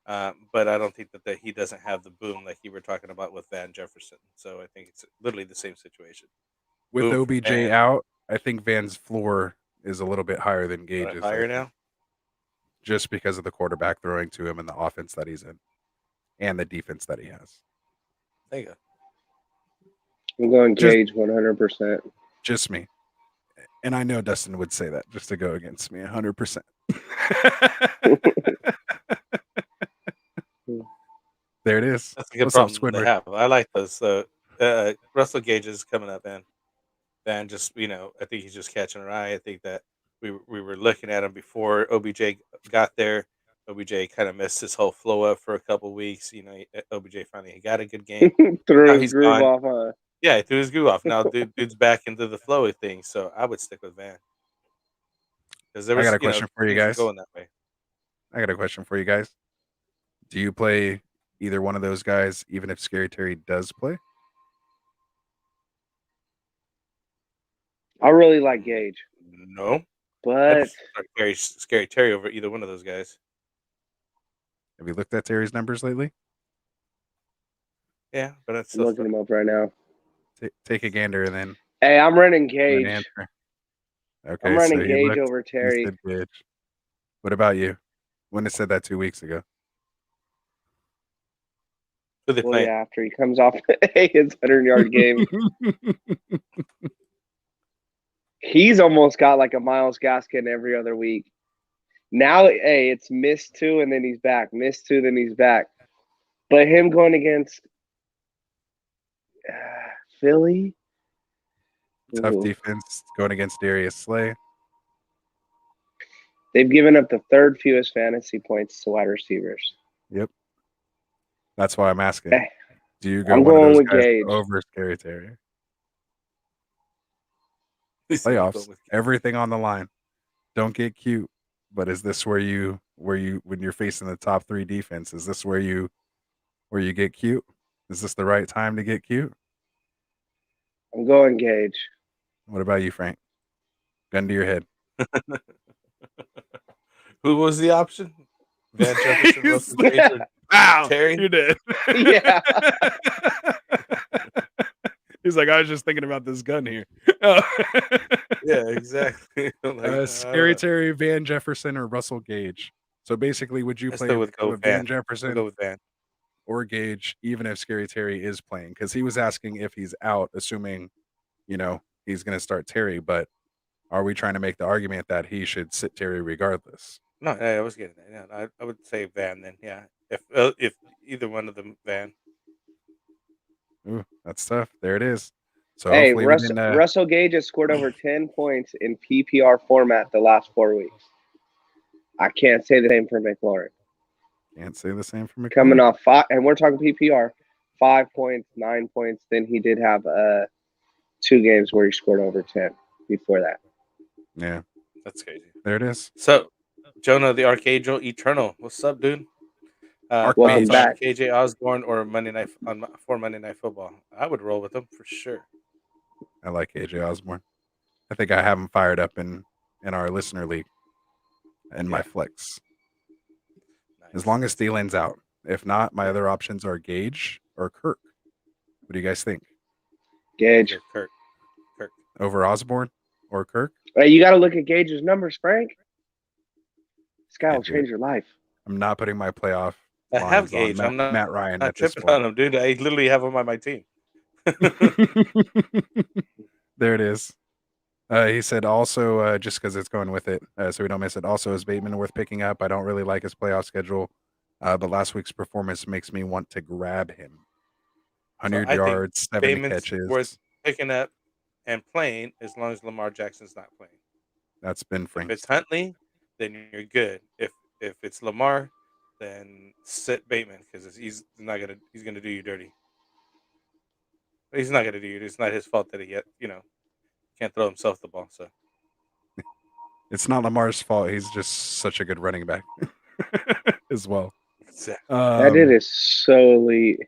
But I don't think that he doesn't have the boom like you were talking about with Van Jefferson. So I think it's literally the same situation. With boom OBJ out, I think Van's floor is a little bit higher than Gage's. Higher now? Just because of the quarterback throwing to him and the offense that he's in and the defense that he has. There you go. I'm going Gage 100%. Just me. And I know Dustin would say that just to go against me 100%. There it is. That's a good problem to have. I like those. Russell Gage is coming up, man. Van just, I think he's just catching an eye. I think that we were looking at him before OBJ got there. OBJ kind of messed his whole flow up for a couple of weeks. OBJ finally got a good game. Threw his groove off, huh? Yeah, he threw his groove off. Now dude's back into the flow of things. So I would stick with Van. I got a question for you guys. Going that way. I got a question for you guys. Do you play either one of those guys, even if Scary Terry does play? I really like Gage. No. But Scary Terry over either one of those guys. Have you looked at Terry's numbers lately? Yeah, but it's I'm looking him up right now. Take a gander and then. Hey, I'm running Gage. Okay, I'm running Gage over Terry. Gage. What about you? Wouldn't have said that 2 weeks ago. Well, yeah, after he comes off his 100-yard game. He's almost got like a Myles Gaskin every other week. Now, hey, it's missed 2 and then he's back. Missed 2, then he's back. But him going against Philly. Tough defense going against Darius Slay. They've given up the 3rd fewest fantasy points to wide receivers. Yep. That's why I'm asking. Hey, do you go one of those guys over Scary Terry? Playoffs, everything on the line. Don't get cute. But is this where you when you're facing the top 3 defense, is this where you get cute? Is this the right time to get cute? I'm going Gage. What about you, Frank? Gun to your head. Who was the option? Van Jefferson, Russell Gage, wow, Terry? You did. Yeah. He's like, I was just thinking about this gun here. Yeah, exactly. Scary Terry, Van Jefferson, or Russell Gage. So basically, would you play with Van Jefferson go with Van. or Gage, even if Scary Terry is playing? Because he was asking if he's out, assuming, he's going to start Terry. But are we trying to make the argument that he should sit Terry regardless? No, I was getting that. Yeah, I would say Van then. Yeah, if either one of them Van. Ooh, that's tough. There it is. So hey, Russell Gage has scored over 10 points in PPR format the last 4 weeks. I can't say the same for McLaurin. Can't say the same for McLaurin. Coming off 5, and we're talking PPR, 5 points, 9 points. Then he did have 2 games where he scored over 10 before that. Yeah. That's crazy. There it is. So, Jonah the Archangel Eternal. What's up, dude? Welcome back. KJ Osborne or Monday Night Football. I would roll with him for sure. I like KJ Osborne. I think I have him fired up in our listener league and my flex. Nice. As long as Thielen's out. If not, my other options are Gage or Kirk. What do you guys think? Gage. Kirk. Over Osborne or Kirk? Hey, you got to look at Gage's numbers, Frank. This guy will change your life. I'm not putting my playoff. I have Gage. I'm not Matt Ryan. Not tripping on him, dude. I literally have him on my team. There it is. He said also, just because it's going with it, so we don't miss it. Also, is Bateman worth picking up? I don't really like his playoff schedule, but last week's performance makes me want to grab him. 100 yards, 70 Bateman's catches. Worth picking up and playing as long as Lamar Jackson's not playing. That's been Frank. If it's Huntley, then you're good. If it's Lamar, then sit Bateman because he's gonna do you dirty. He's not gonna do you. It's not his fault that he can't throw himself the ball. So it's not Lamar's fault. He's just such a good running back as well. Exactly. That dude is so elite.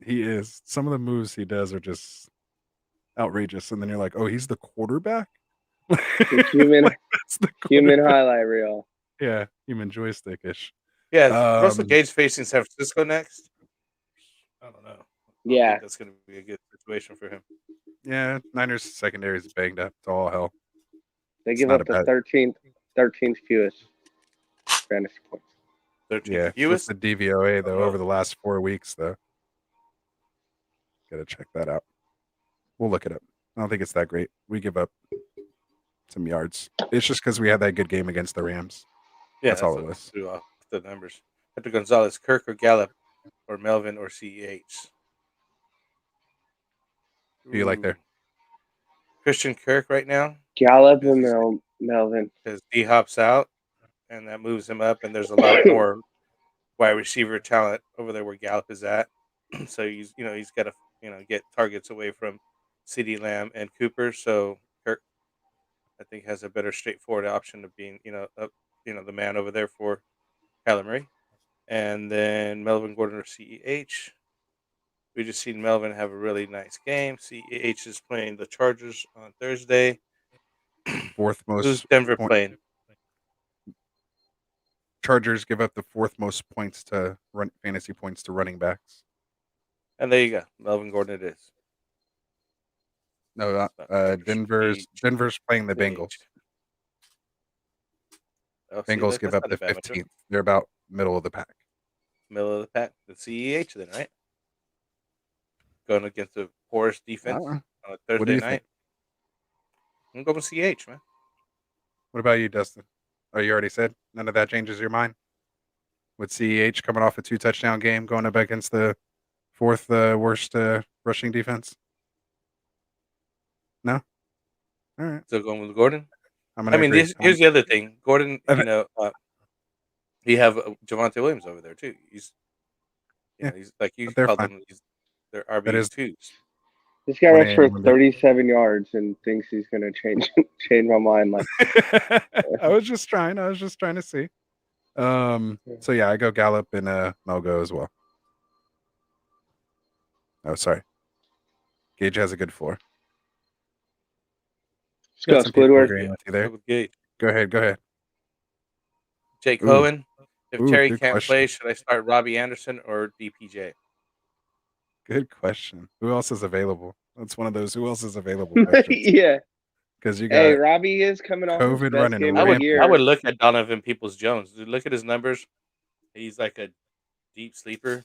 He is. Some of the moves he does are just outrageous, and then you're like, "Oh, he's the quarterback." Human highlight reel. Yeah, human joystick-ish. Yeah, Russell Gage facing San Francisco next. I don't know. I think that's going to be a good situation for him. Yeah, Niners secondary is banged up to all hell. They give up the 13th fewest fantasy points. 13th fewest? The DVOA, though, over the last 4 weeks, though. Got to check that out. We'll look it up. I don't think it's that great. We give up some yards. It's just because we had that good game against the Rams. Yeah, that's all it was. Threw off the numbers. Hector Gonzalez, Kirk or Gallup, or Melvin or CEH. Who you like there? Christian Kirk right now. Gallup and Melvin. Because D Hop's out, and that moves him up, and there's a lot more wide receiver talent over there where Gallup is at. So he's got to get targets away from CeeDee Lamb and Cooper. So Kirk, I think, has a better straightforward option of being the man over there for Kyler Murray. And then Melvin Gordon or CEH. We just seen Melvin have a really nice game. CEH is playing the Chargers on Thursday. Fourth most. Who's Denver playing? Chargers give up the fourth most points to fantasy points to running backs. And there you go. Melvin Gordon it is. No, Denver's playing the Bengals. Bengals give up the 15th. They're about middle of the pack. Middle of the pack. The CEH then, right? Going against the Torres defense on a Thursday night. I'm going with CH, man. What about you, Dustin? Oh, you already said none of that changes your mind? With CEH coming off a 2-touchdown game, going up against the fourth worst rushing defense? No? All right. So going with Gordon? Here's the other thing. Gordon, you have Devonte Williams over there, too. He's like you called them. They're RB2s. This guy runs for 37 yards and thinks he's going to change my mind. Like I was just trying to see. So yeah, I go Gallup and Melgo as well. Oh, sorry. Gage has a good floor. Let's go, Squidward. Go ahead. Jake Cohen. If Terry can't play, should I start Robbie Anderson or DPJ? Good question. Who else is available? That's one of those who else is available questions. Yeah. Because you got Robbie is coming off COVID running. Game of the year. I would look at Donovan Peoples-Jones. Look at his numbers. He's like a deep sleeper.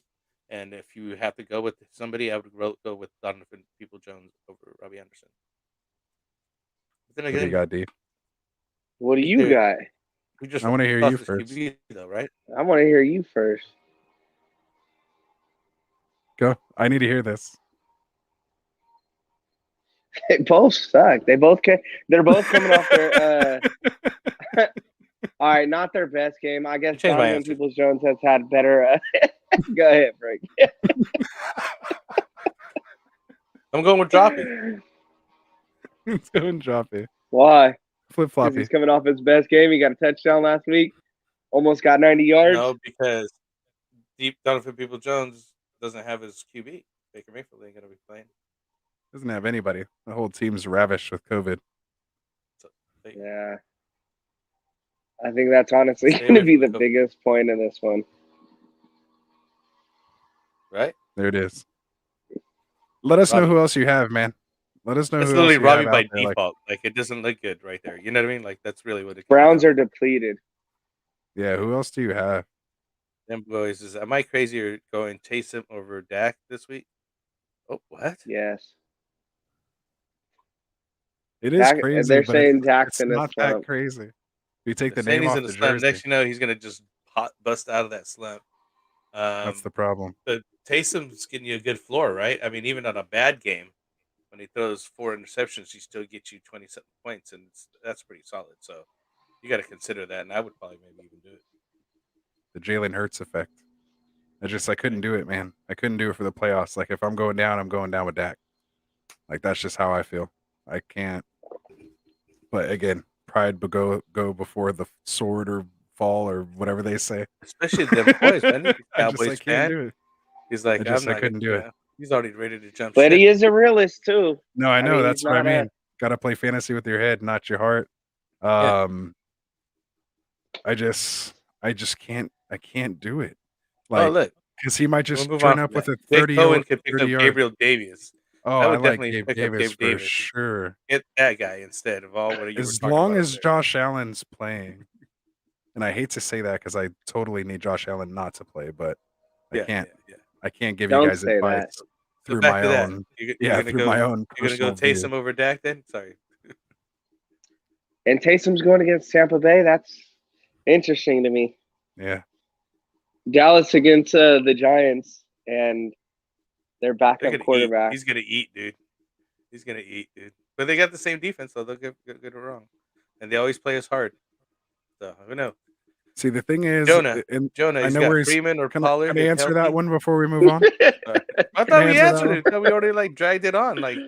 And if you have to go with somebody, I would go with Donovan Peoples-Jones over Robbie Anderson. What do you got, D? What do you got? I want to hear you first. Though, right? I want to hear you first. Go. I need to hear this. They both suck. They're both coming off their all right, not their best game. I guess Donovan Peoples-Jones has had better go ahead, Frank. I'm going with dropping. Let's go and drop it. Why? Flip Because floppy. he's coming off his best game. He got a touchdown last week. Almost got 90 yards. No, because Donovan Peoples-Jones doesn't have his QB. Baker Mayfield ain't gonna be playing. Doesn't have anybody. The whole team's ravished with COVID. So, yeah. I think that's honestly going to be the biggest point of this one. Right? There it is. Let us know who else you have, man. Let us know it's who literally else you Robbie have by out there. default. Like, it doesn't look good right there. You know what I mean? Like, that's really what it Browns are depleted. Yeah, who else do you have? Them boys am I crazy or going Taysom over Dak this week? Oh, what? Yes. It is crazy. They're but saying Dak's it's in a not slump. that crazy. You take the name off the jersey. Next, you know, he's gonna just bust out of that slump. That's the problem. But Taysom's getting you a good floor, right? I mean, even on a bad game, when he throws 4 interceptions, he still gets you 27 points, and that's pretty solid. So you got to consider that, and I would probably maybe even do it. The Jalen Hurts effect. I couldn't do it, man. I couldn't do it for the playoffs. Like, if I'm going down with Dak. Like, that's just how I feel. I can't. But again, pride go before the sword or fall or whatever they say. Especially them boys, man. He's a Cowboys can't do it. He's like, I couldn't do it. He's already ready to jump. But he is a realist too. No, I know. That's what I mean. Got to play fantasy with your head, not your heart. I just can't. I can't do it. Like, look, because he might just turn up with a 30 Cohen could pick up Gabriel Davis. Oh, I like Gabe Davis for sure. Get that guy instead of all what you as long as Josh Allen's playing. And I hate to say that because I totally need Josh Allen not to play, but I can't. I can't give you guys advice through my own. Through my own. You're gonna go Taysom over Dak then? Sorry. And Taysom's going against Tampa Bay. That's interesting to me. Yeah. Dallas against the Giants and their backup quarterback. He's gonna eat, dude. He's gonna eat, dude. But they got the same defense, so they'll get it wrong, and they always play us hard. So who knows? See, the thing is, Jonah. I know where Freeman or can Pollard. Can I answer that one before we move on? I thought we answered it. I thought we already dragged it on. Like,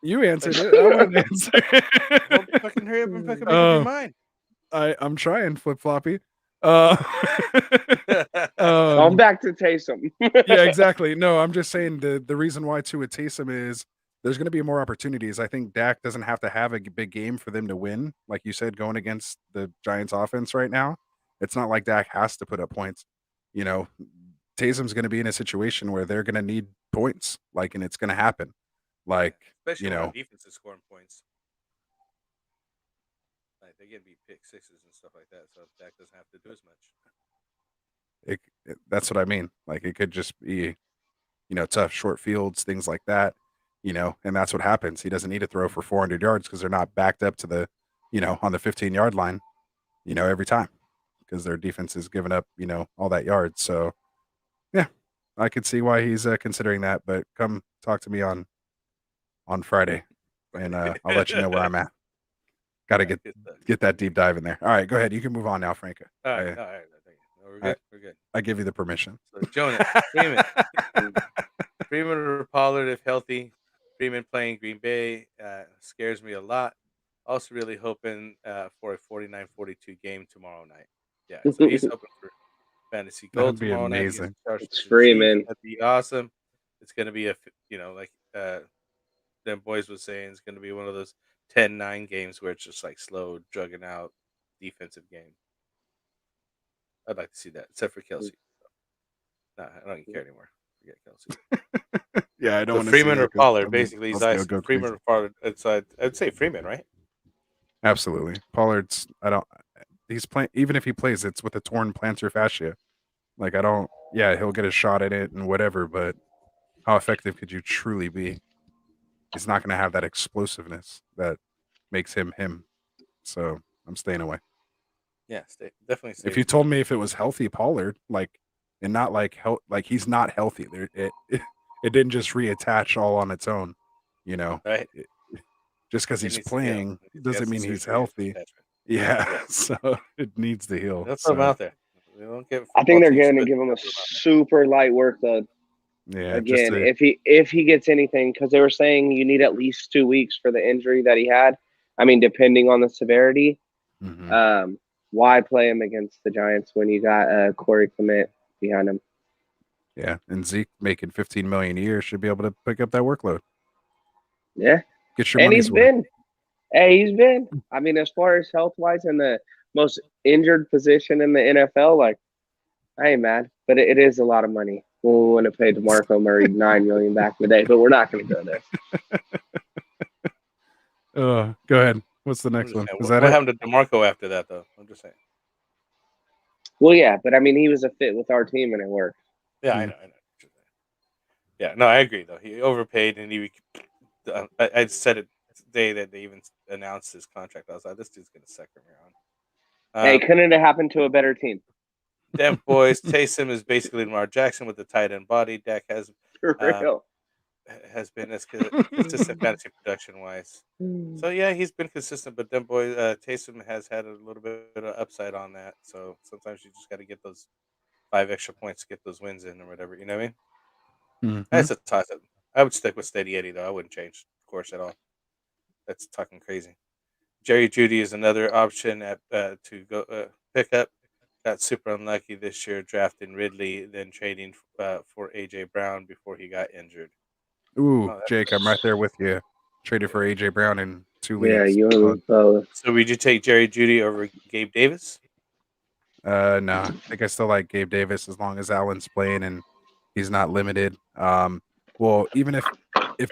you answered it. I want to answer. Well, fucking hurry up and fucking make up your mind. I'm trying, flip floppy. I'm back to Taysom. Yeah, exactly. No, I'm just saying the reason why too with Taysom is there's going to be more opportunities. I think Dak doesn't have to have a big game for them to win. Like you said, going against the Giants offense right now, it's not like Dak has to put up points. You know, Taysom's going to be in a situation where they're going to need points, and it's going to happen. Like, especially when defense is scoring points. Like, they get beat pick sixes and stuff like that, so Dak doesn't have to do as much. That's what I mean. Like, it could just be, tough short fields, things like that. And that's what happens. He doesn't need to throw for 400 yards because they're not backed up to the, on the 15-yard line, every time because their defense is giving up, all that yards. So, yeah, I could see why he's considering that. But come talk to me on Friday, and I'll let you know where I'm at. Got to get that deep dive in there. All right, go ahead. You can move on now, Franco. All right. We're good. We're good. I give you the permission. So, Jonah, Freeman or Pollard, if healthy. Freeman playing Green Bay scares me a lot. Also really hoping for a 49-42 game tomorrow night. Yeah, so he's hoping for fantasy gold tomorrow night. Amazing. It's Freeman. That'd be awesome. It's going to be like them boys was saying, it's going to be one of those 10-9 games where it's just like slow, drugging out defensive game. I'd like to see that, except for Kelsey. No, I don't even care anymore. Forget Kelsey. Yeah, I don't want to Freeman or Pollard. Basically, he's either Freeman or Pollard. I'd say Freeman, right? Absolutely. Pollard's. He's playing. Even if he plays, it's with a torn plantar fascia. Like, I don't. Yeah, he'll get a shot at it and whatever. But how effective could you truly be? He's not going to have that explosiveness that makes him him. So I'm staying away. Yeah, definitely. If you told me if it was healthy Pollard, and not like he's not healthy, it didn't just reattach all on its own, Right. Just because he's playing doesn't mean he's healthy. Yeah, so it needs to heal. Let's put him out there. I think they're going to give him a super light workload. Yeah. Again, if he gets anything, because they were saying you need at least 2 weeks for the injury that he had. I mean, depending on the severity. Why play him against the Giants when you got Corey Clement behind him? Yeah, and Zeke making $15 million a year should be able to pick up that workload. Yeah, get your and money's worth. He's been. I mean, as far as health wise and the most injured position in the NFL, like I ain't mad, but it is a lot of money. We wouldn't have paid DeMarco Murray $9 million back in the day, but we're not going to go there. Go ahead. What's the next one? What happened to DeMarco after that, though? I'm just saying. Well, yeah, but I mean, he was a fit with our team, and it worked. Yeah, I know. Yeah, no, I agree though. He overpaid, and I said it today that they even announced his contract. I was like, this dude's gonna suck him around. Hey, couldn't it happen to a better team? Them boys, Taysom is basically Lamar Jackson with the tight end body. Dak has been as consistent fantasy production wise. So yeah, he's been consistent, but them boys, Taysom has had a little bit of upside on that. So sometimes you just got to get those 5 extra points to get those wins in or whatever. You know what I mean? That's a toss up. I would stick with Steady Eddie though. I wouldn't change course at all. That's talking crazy. Jerry Judy is another option to go pick up. Got super unlucky this year drafting Ridley, then trading for AJ Brown before he got injured. Ooh, Jake, I'm right there with you. Traded for AJ Brown in 2 leagues. Yeah, you and both. So would you take Jerry Judy over Gabe Davis? No, I think I still like Gabe Davis as long as Allen's playing and he's not limited. Well, even if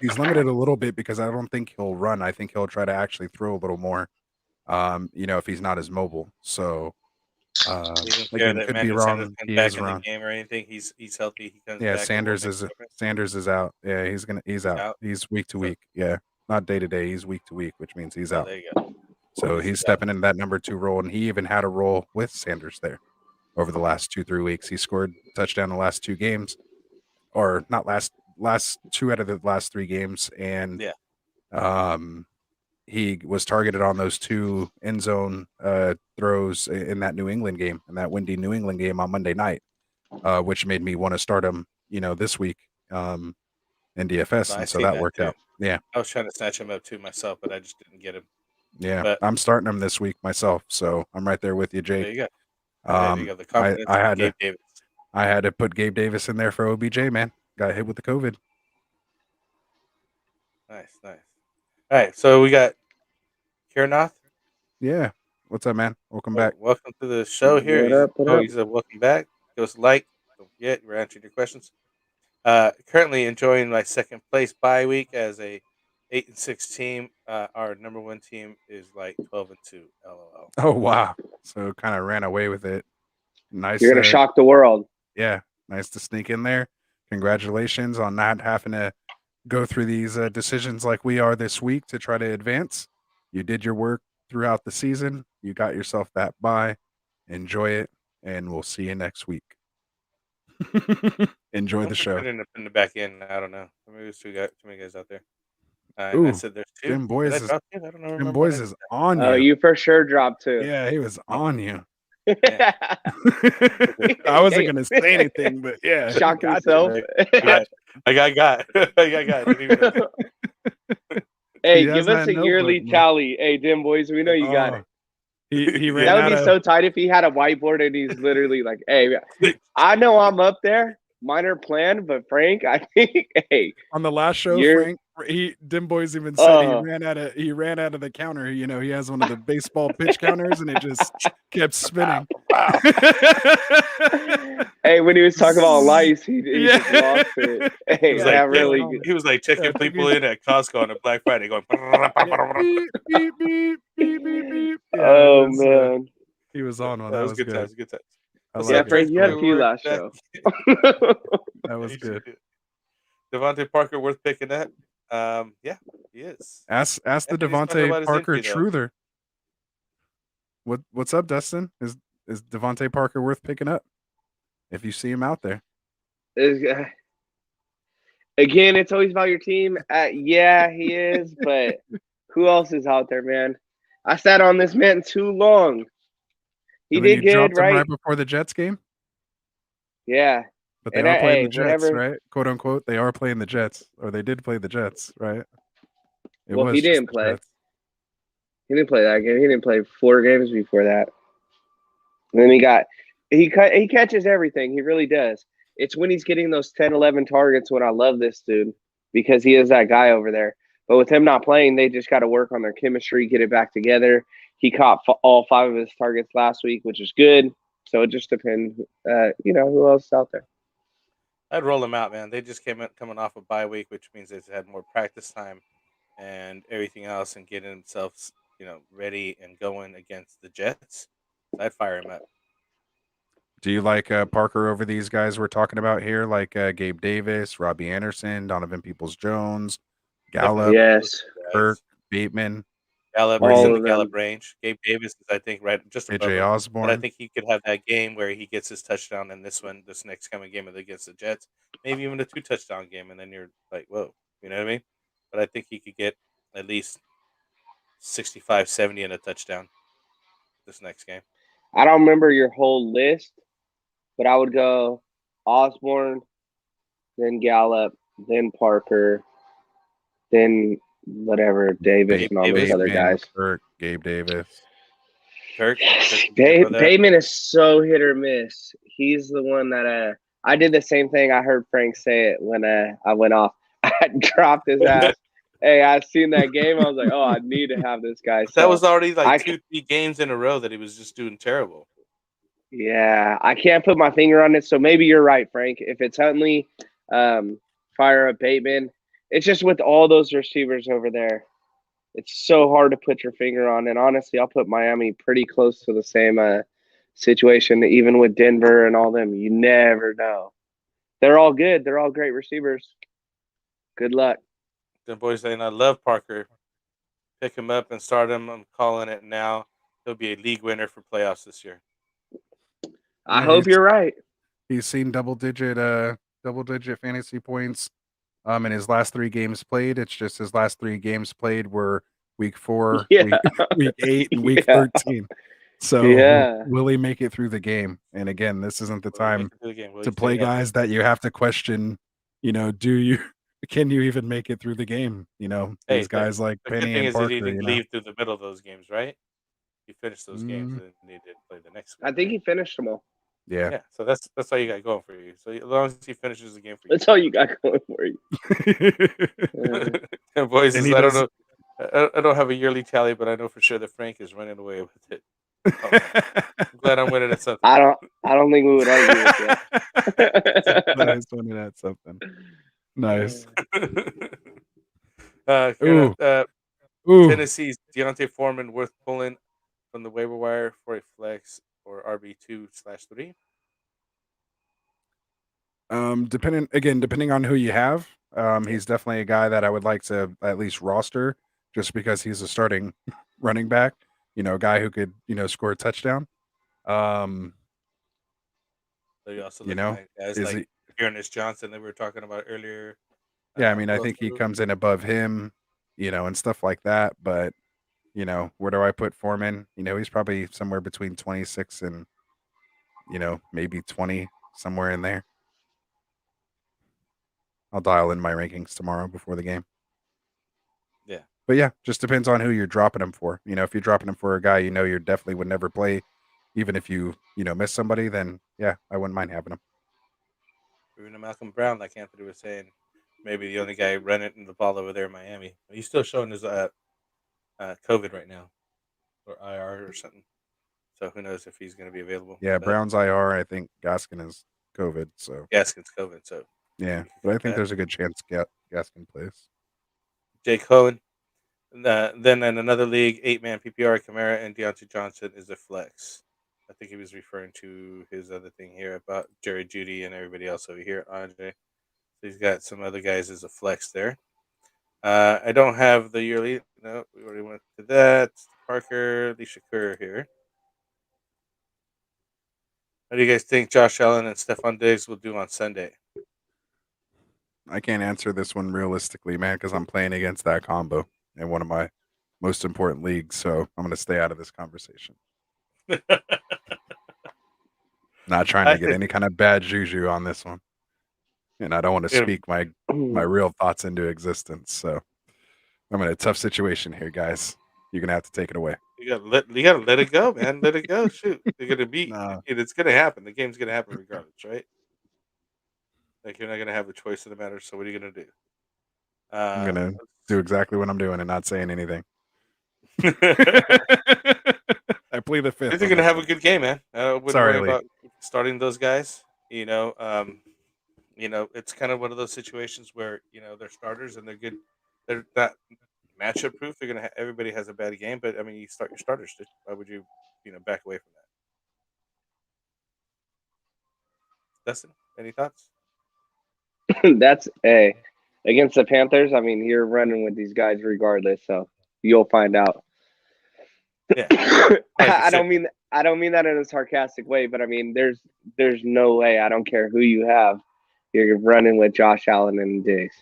he's limited a little bit, because I don't think he'll run, I think he'll try to actually throw a little more. If he's not as mobile. So again, could be wrong. He is wrong. Game or anything. He's healthy. He comes yeah, back. Sanders is out. Yeah, he's out. He's week to week. Yeah, not day to day. He's week to week, which means he's out. There you go. So he's stepping into that number 2 role, and he even had a role with Sanders there over the last 2-3 weeks. He scored a touchdown the last 2 games, or not last 2 out of the last 3 games, and he was targeted on those 2 end zone throws in that New England game, in that windy New England game on Monday night, which made me want to start him, this week in DFS, and so that worked out. Yeah, I was trying to snatch him up too myself, but I just didn't get him. Yeah, but I'm starting him this week myself, so I'm right there with you, Jake. There you go. There you go. The confidence of Gabe Davis. I had to put Gabe Davis in there for OBJ, man. Got hit with the COVID. Nice. All right, so we got Kiernoth. Yeah. What's up, man? Welcome back. Welcome to the show here. He said, welcome back. Give us a like. Don't forget, we're answering your questions. Currently enjoying my second place bye week as a 8-6 team. Our number 1 team is like 12-2. LOL. Oh wow! So kind of ran away with it. Nice. You're gonna shock the world. Yeah, nice to sneak in there. Congratulations on not having to go through these decisions like we are this week to try to advance. You did your work throughout the season. You got yourself that bye. Enjoy it, and we'll see you next week. Enjoy the show. I ended up in the back end. I don't know. Maybe there's too many guys out there. Ooh, I said there's 2. Jim Boys is on you. Oh, you for sure dropped 2. Yeah, he was on you. Yeah. I wasn't gonna say anything, but yeah, shocked himself. I got. Hey, give us a yearly tally. Hey, Dim Boys, we know you got it. He ran that would be so tight if he had a whiteboard and he's literally like, "Hey, I know I'm up there, minor plan, but Frank, I think, hey." On the last show, Frank, Dim Boys even said he ran out of the counter. He has one of the baseball pitch counters, and it just kept spinning. Wow. Hey, when he was talking about lice, he just lost it. Hey, he was like checking people in at Costco on a Black Friday, going. Beep, beep, beep, beep, beep, beep. Yeah, man, he was on one. That was good times. Good times. Yeah, Frank, you had a few last show. That was good. Devonte Parker worth picking up. Yeah, he is. Ask the Devonte Parker truther. What's up, Dustin? Is Devonte Parker worth picking up? If you see him out there. Again, it's always about your team. Yeah, he is, but who else is out there, man? I sat on this man too long. He did good, right? Right before the Jets game? Yeah. But they are playing the Jets, right? Quote unquote. They are playing the Jets, or they did play the Jets, right? Well, he didn't play. Jets. He didn't play that game. He didn't play 4 games before that. And then he catches everything. He really does. It's when he's getting those 10, 11 targets when I love this dude, because he is that guy over there. But with him not playing, they just got to work on their chemistry, get it back together. He caught all 5 of his targets last week, which is good. So it just depends, who else is out there. I'd roll them out, man. They just coming off a bye week, which means they've had more practice time and everything else, and getting themselves, ready and going against the Jets. So I'd fire him up. Do you like Parker over these guys we're talking about here, like Gabe Davis, Robbie Anderson, Donovan Peoples-Jones, Gallup, Kirk, Bateman? Gallup, in the Gallup range. Gabe Davis is, I think, right just above AJ Osborne. But I think he could have that game where he gets his touchdown in this next coming game against the Jets. Maybe even a 2-touchdown game, and then you're like, whoa. You know what I mean? But I think he could get at least 65, 70 and a touchdown this next game. I don't remember your whole list, but I would go Osborne, then Gallup, then Parker, then whatever, Davis and all those other guys. Kirk, Gabe Davis. Kirk. Bateman is so hit or miss. He's the one that I did the same thing. I heard Frank say it when I went off. I dropped his ass. Hey, I seen that game. I was like, oh, I need to have this guy. That was already like 2-3 games in a row that he was just doing terrible. Yeah, I can't put my finger on it. So maybe you're right, Frank. If it's Huntley, fire up Bateman. It's just with all those receivers over there, it's so hard to put your finger on. And honestly, I'll put Miami pretty close to the same situation, even with Denver and all them. You never know. They're all good. They're all great receivers. Good luck. The boys saying, I love Parker. Pick him up and start him. I'm calling it now. He'll be a league winner for playoffs this year. I hope you're right. He's seen double-digit fantasy points in his last 3 games played. It's just his last 3 games played were week 4, week 8, and week 13. So will he make it through the game? And again, this isn't the time to play guys that you have to question, can you even make it through the game? These guys like Penny and Parker. The good thing is he didn't leave through the middle of those games, right? He finished those games and he did play the next one. I think he finished them all. Yeah. So that's all you got going for you. So as long as he finishes the game for you. That's all you got going for you. And boys, I don't know. I don't have a yearly tally, but I know for sure that Frank is running away with it. I'm glad I'm winning at something. I don't think we would argue with you. Nice winning at something. Nice. Tennessee's Deontay Foreman worth pulling from the waiver wire for a flex or RB2/3? Depending on who you have, he's definitely a guy that I would like to at least roster, just because he's a starting running back, a guy who could, score a touchdown. So you also guys like Deontay Johnson that we were talking about earlier. Yeah, I mean, I think he comes in above him, and stuff like that. But, where do I put Foreman? He's probably somewhere between 26 and, maybe 20, somewhere in there. I'll dial in my rankings tomorrow before the game. Yeah. But yeah, just depends on who you're dropping him for. If you're dropping him for a guy you definitely would never play, even if you, miss somebody, then yeah, I wouldn't mind having him. Even Malcolm Brown, like Anthony was saying, maybe the only guy running the ball over there in Miami. He's still showing his COVID right now, or IR or something. So who knows if he's going to be available. Yeah, Brown's IR. I think Gaskin is COVID. So Gaskin's COVID. So yeah, but I think there's a good chance Gaskin plays. Jay Cohen. Then in another league, 8-man PPR, Kamara and Deontay Johnson is a flex. I think he was referring to his other thing here about Jerry Judy and everybody else over here, Andre. So he's got some other guys as a flex there. I don't have the yearly. No, we already went to that. Parker, Lee Shakur here. How do you guys think Josh Allen and Stephon Diggs will do on Sunday? I can't answer this one realistically, man, because I'm playing against that combo in one of my most important leagues. So I'm going to stay out of this conversation. Not trying to get any kind of bad juju on this one. and I don't want to speak my real thoughts into existence. So I'm in a tough situation here, guys. You're gonna have to take it away. You gotta let it go, man. Let it go. Shoot, they're gonna be. Nah. It's gonna happen. The game's gonna happen regardless, right? Like you're not gonna have a choice in the matter. So what are you gonna do? I'm gonna do exactly what I'm doing and not saying anything. I plead the fifth. They're gonna have a good game, man. I wouldn't Sorry, worry Lee. about starting those guys. It's kind of one of those situations where they're starters and they're good. They're not matchup proof. They're gonna. Everybody has a bad game, but I mean, you start your starters. Why would you, back away from that? Dustin, any thoughts? That's against the Panthers. I mean, you're running with these guys regardless, so you'll find out. Yeah, I don't mean that in a sarcastic way, but I mean, there's no way. I don't care who you have, you're running with Josh Allen and Diggs.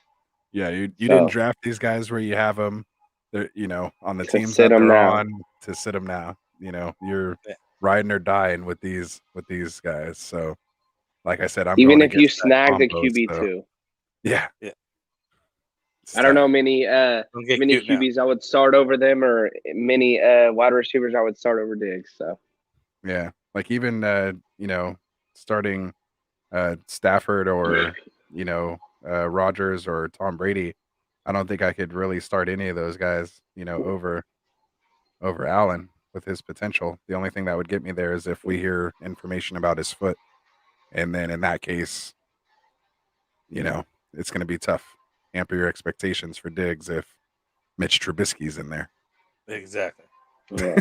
Yeah, you didn't draft these guys where you have them, on the teams that they're on to sit them now. You're riding or dying with these guys. So, like I said, I'm even going if you snag the QB2. Yeah. I don't know many QBs I would start over them, or many wide receivers I would start over Diggs. So yeah, like even starting Stafford or Rodgers or Tom Brady, I don't think I could really start any of those guys over Allen with his potential. The only thing that would get me there is if we hear information about his foot, and then in that case, it's going to be tough. Hamper your expectations for Diggs if Mitch Trubisky's in there. Exactly. Yeah.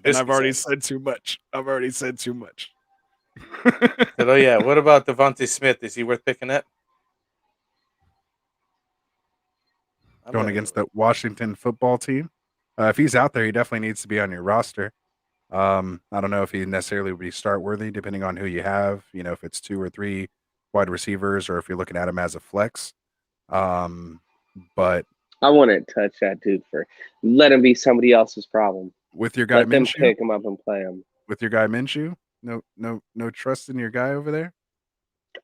And I've already said too much. Oh yeah. What about Devonte Smith? Is he worth picking up? Going against the Washington football team. If he's out there, he definitely needs to be on your roster. I don't know if he necessarily would be start worthy, depending on who you have. If it's 2 or 3 wide receivers, or if you're looking at him as a flex. But I wouldn't touch that dude let him be somebody else's problem. With your guy Let them Minshew, pick him up and play him. With your guy Minshew, no trust in your guy over there.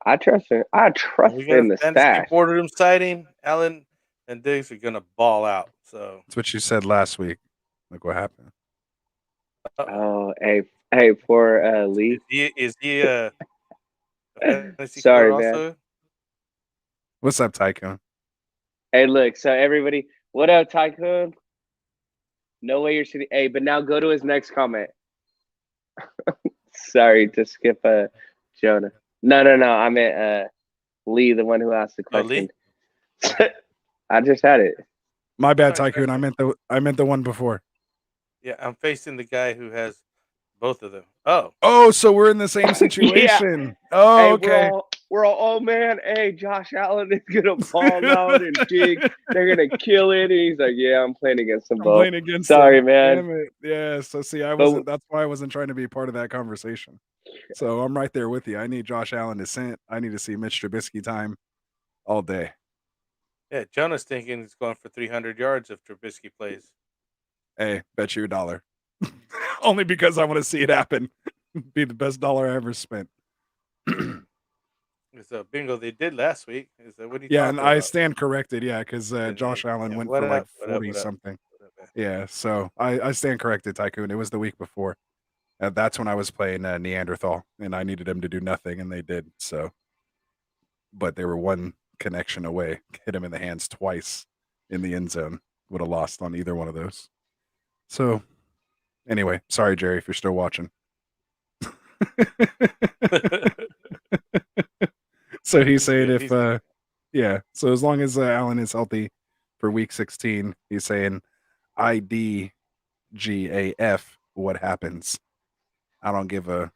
I trust him. I trust in the stash. Boardroom sighting, Allen and Diggs are gonna ball out. So that's what you said last week. Look what happened. Oh, hey, poor Lee. Is he sorry, man. What's up, Tycoon? Hey, look. So everybody, what up, Tycoon? No way you're sitting. Hey, but now go to his next comment. Sorry to skip Jonah. No. I meant Lee, the one who asked the question. Lee? I just had it. My bad, Tycoon. I meant the one before. Yeah, I'm facing the guy who has both of them. So we're in the same situation. Yeah. Oh, hey, okay. We're all, oh man, hey, Josh Allen is gonna ball out and Diggs. They're gonna kill it. And he's like, yeah, I'm playing against them both. Sorry, man. Damn it. Yeah. So see, that's why I wasn't trying to be part of that conversation. So I'm right there with you. I need Josh Allen to sit. I need to see Mitch Trubisky time all day. Yeah, Jonah's thinking he's going for 300 yards if Trubisky plays. Hey, bet you $1. Only because I want to see it happen. Be the best dollar I ever spent. So bingo they did last week. What do you and I stand corrected. Yeah, because Josh Allen went for like 40 something. Yeah, so I stand corrected, Tycoon. It was the week before. That's when I was playing Neanderthal, and I needed them to do nothing, and they did. So, but they were one connection away. Hit him in the hands twice in the end zone. Would have lost on either one of those. So, anyway, sorry, Jerry, if you're still watching. So he's saying so as long as Allen is healthy for week 16, he's saying IDGAF, what happens? I don't give a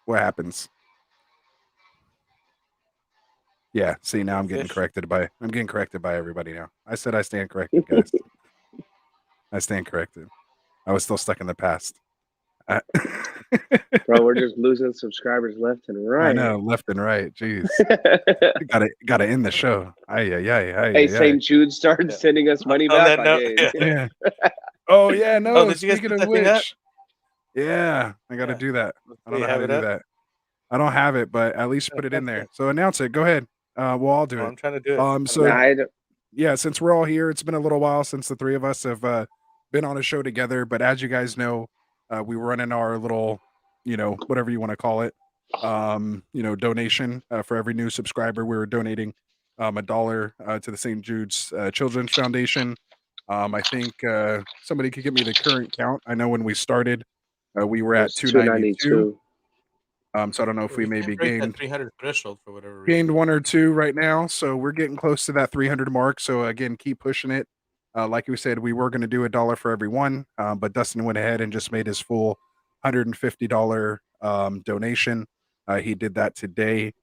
what happens. Yeah, see, now I'm getting corrected by everybody now. I said I stand corrected, guys. I stand corrected. I was still stuck in the past. Bro, we're just losing subscribers left and right. I know, left and right. Jeez. Gotta end the show. Hey, St. Jude started sending us money back. Yeah. Oh yeah, no. Speaking of which, yeah, I gotta do that. I don't know how to do that. I don't have it, but at least put it in there. So announce it. Go ahead. We'll all do it. I'm trying to do it. So yeah, since we're all here, it's been a little while since the three of us have been on a show together. But as you guys know, we were running our little, whatever you want to call it, donation for every new subscriber. We were donating $1 to the St. Jude's Children's Foundation. I think somebody could give me the current count. I know when we started, we were at 292. So I don't know if we maybe gained 300 threshold for whatever reason. Gained 1 or 2 right now, so we're getting close to that 300 mark. So again, keep pushing it. Like we said, we were going to do $1 for every one, but Dustin went ahead and just made his full $150 donation. He did that today.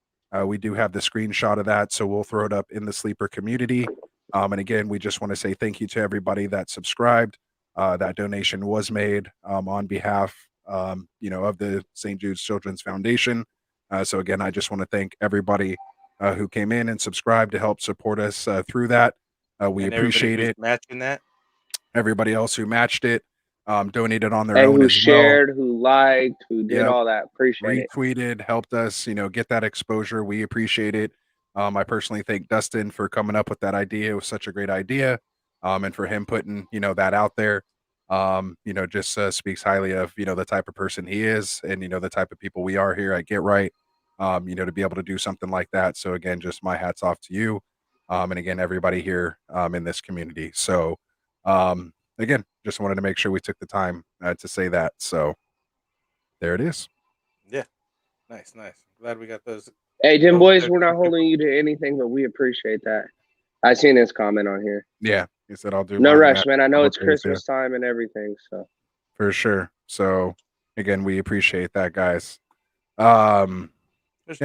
We do have the screenshot of that, so we'll throw it up in the sleeper community. And again, we just want to say thank you to everybody that subscribed. That donation was made on behalf of the St. Jude's Children's Foundation. So again, I just want to thank everybody who came in and subscribed to help support us through that. We appreciate it. Matching that. Everybody else who matched it, donated on their own who as shared, who liked, who did all that. Appreciate it. Retweeted, helped us, get that exposure. We appreciate it. I personally thank Dustin for coming up with that idea. It was such a great idea. And for him putting, that out there. Just speaks highly of, the type of person he is and, the type of people we are here at Get Right, to be able to do something like that. So again, just my hats off to you. And again, everybody here in this community. So again, just wanted to make sure we took the time to say that. So there it is. Yeah. Nice. Glad we got those. Hey, Dim Boys, we're not holding you to anything, but we appreciate that. I seen his comment on here. Yeah. He said, I'll do no rush, man. I know it's Christmas time and everything. So for sure. So again, we appreciate that, guys. There's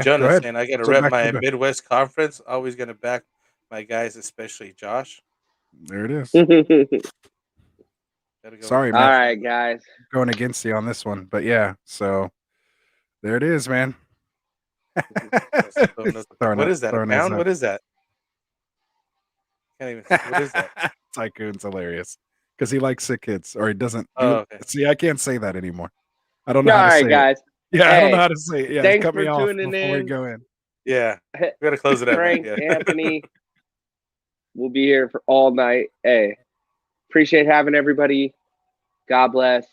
Jonas saying I got to rep my Midwest conference. Always going to back my guys, especially Josh. There it is. Go Sorry, man. All right, guys. Going against you on this one, but yeah. So there it is, man. What is that? A pound? What is that? Can't even. What is that? Tycoon's hilarious because he likes sick kids, or he doesn't. Okay. See, I can't say that anymore. I don't know how to say guys. It. Yeah, I don't know how to say it. Yeah, thanks cut me for off tuning before in. we go in. Yeah, we gotta close it out. Frank, Anthony, we'll be here for all night. Hey, appreciate having everybody. God bless.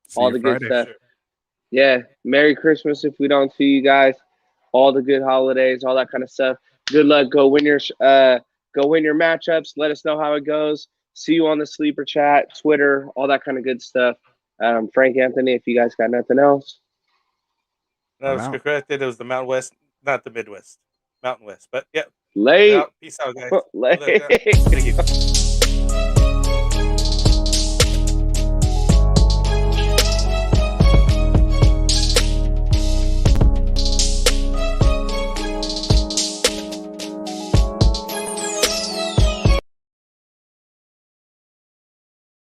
See all the Friday. Good stuff. Sure. Yeah, Merry Christmas if we don't see you guys. All the good holidays, all that kind of stuff. Good luck. Go win your matchups. Let us know how it goes. See you on the sleeper chat, Twitter, all that kind of good stuff. Frank, Anthony, if you guys got nothing else. No, it's correct. It was the Mountain West, not the Midwest. Mountain West. But yeah. Late. Peace out, guys. Late.